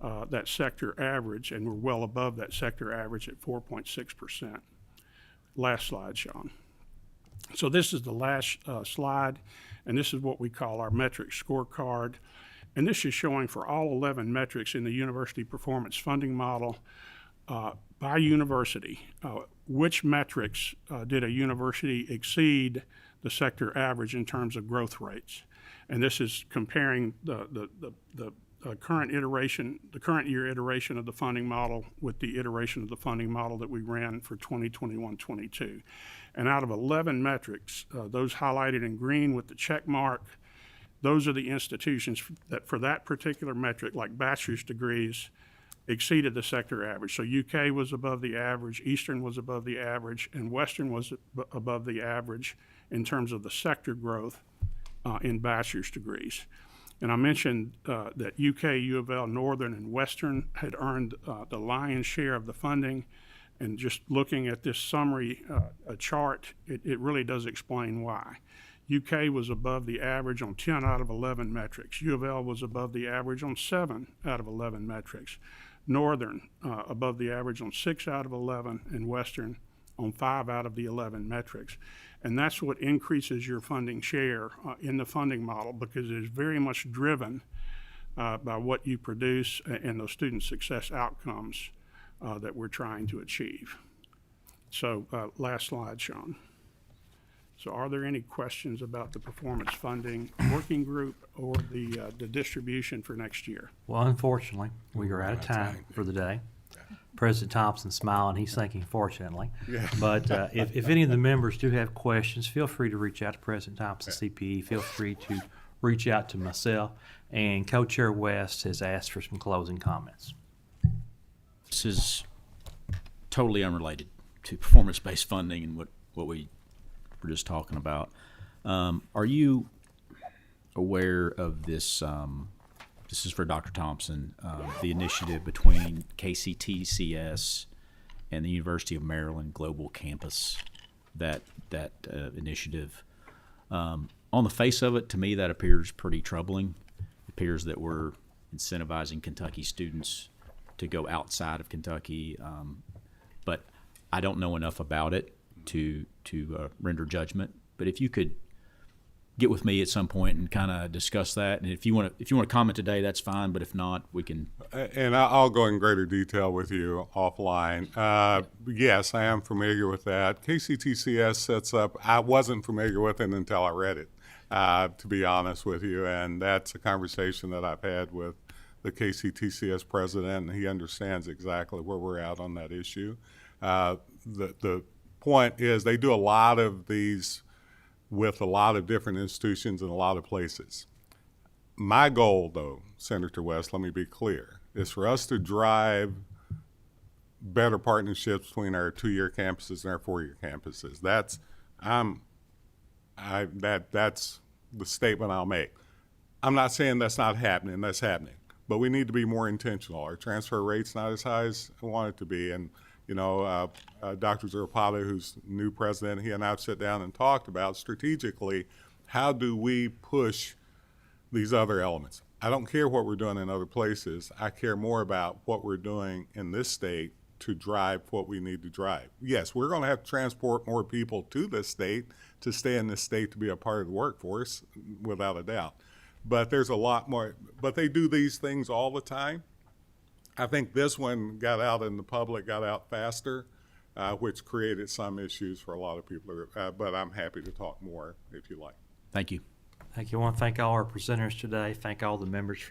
S13: that sector average and were well above that sector average at 4.6%. Last slide, Sean. So this is the last slide, and this is what we call our metric scorecard. And this is showing for all 11 metrics in the university performance funding model by university, which metrics did a university exceed the sector average in terms of growth rates. And this is comparing the current iteration, the current year iteration of the funding model with the iteration of the funding model that we ran for 2021-22. And out of 11 metrics, those highlighted in green with the check mark, those are the institutions that for that particular metric, like bachelor's degrees, exceeded the sector average. So UK was above the average, Eastern was above the average, and Western was above the average in terms of the sector growth in bachelor's degrees. And I mentioned that UK, U of L, Northern, and Western had earned the lion's share of the funding, And just looking at this summary chart, it really does explain why. UK was above the average on 10 out of 11 metrics. U of L was above the average on 7 out of 11 metrics. Northern above the average on 6 out of 11, and Western on 5 out of the 11 metrics. And that's what increases your funding share in the funding model, because it is very much driven by what you produce and those student success outcomes that we're trying to achieve. So last slide, Sean. So are there any questions about the performance funding working group or the distribution for next year?
S1: Well, unfortunately, we are out of time for the day. President Thompson's smiling. He's thinking, fortunately.
S11: Yeah.
S1: But if any of the members do have questions, feel free to reach out to President Thompson, CPE. Feel free to reach out to myself. And Co-Chair West has asked for some closing comments.
S7: This is totally unrelated to performance-based funding and what we were just talking about. Are you aware of this? This is for Dr. Thompson, the initiative between KCTCS and the University of Maryland Global Campus, that initiative. On the face of it, to me, that appears pretty troubling. It appears that we're incentivizing Kentucky students to go outside of Kentucky, but I don't know enough about it to render judgment. But if you could get with me at some point and kind of discuss that, and if you want to comment today, that's fine. But if not, we can.
S11: And I'll go in greater detail with you offline. Yes, I am familiar with that. KCTCS sets up. I wasn't familiar with it until I read it, to be honest with you. And that's a conversation that I've had with the KCTCS president, and he understands exactly where we're at on that issue. The point is they do a lot of these with a lot of different institutions in a lot of places. My goal, though, Senator West, let me be clear, is for us to drive better partnerships between our 2-year campuses and our 4-year campuses. That's the statement I'll make. I'm not saying that's not happening. That's happening. But we need to be more intentional. Our transfer rate's not as high as I want it to be. And Dr. Zarapata, who's new president, he and I have sat down and talked about strategically, how do we push these other elements? I don't care what we're doing in other places. I care more about what we're doing in this state to drive what we need to drive. Yes, we're going to have to transport more people to this state to stay in this state to be a part of the workforce, without a doubt. But there's a lot more. But they do these things all the time. I think this one got out in the public, got out faster, which created some issues for a lot of people. But I'm happy to talk more if you like.
S7: Thank you.
S1: Thank you. I want to thank all our presenters today. Thank all the members for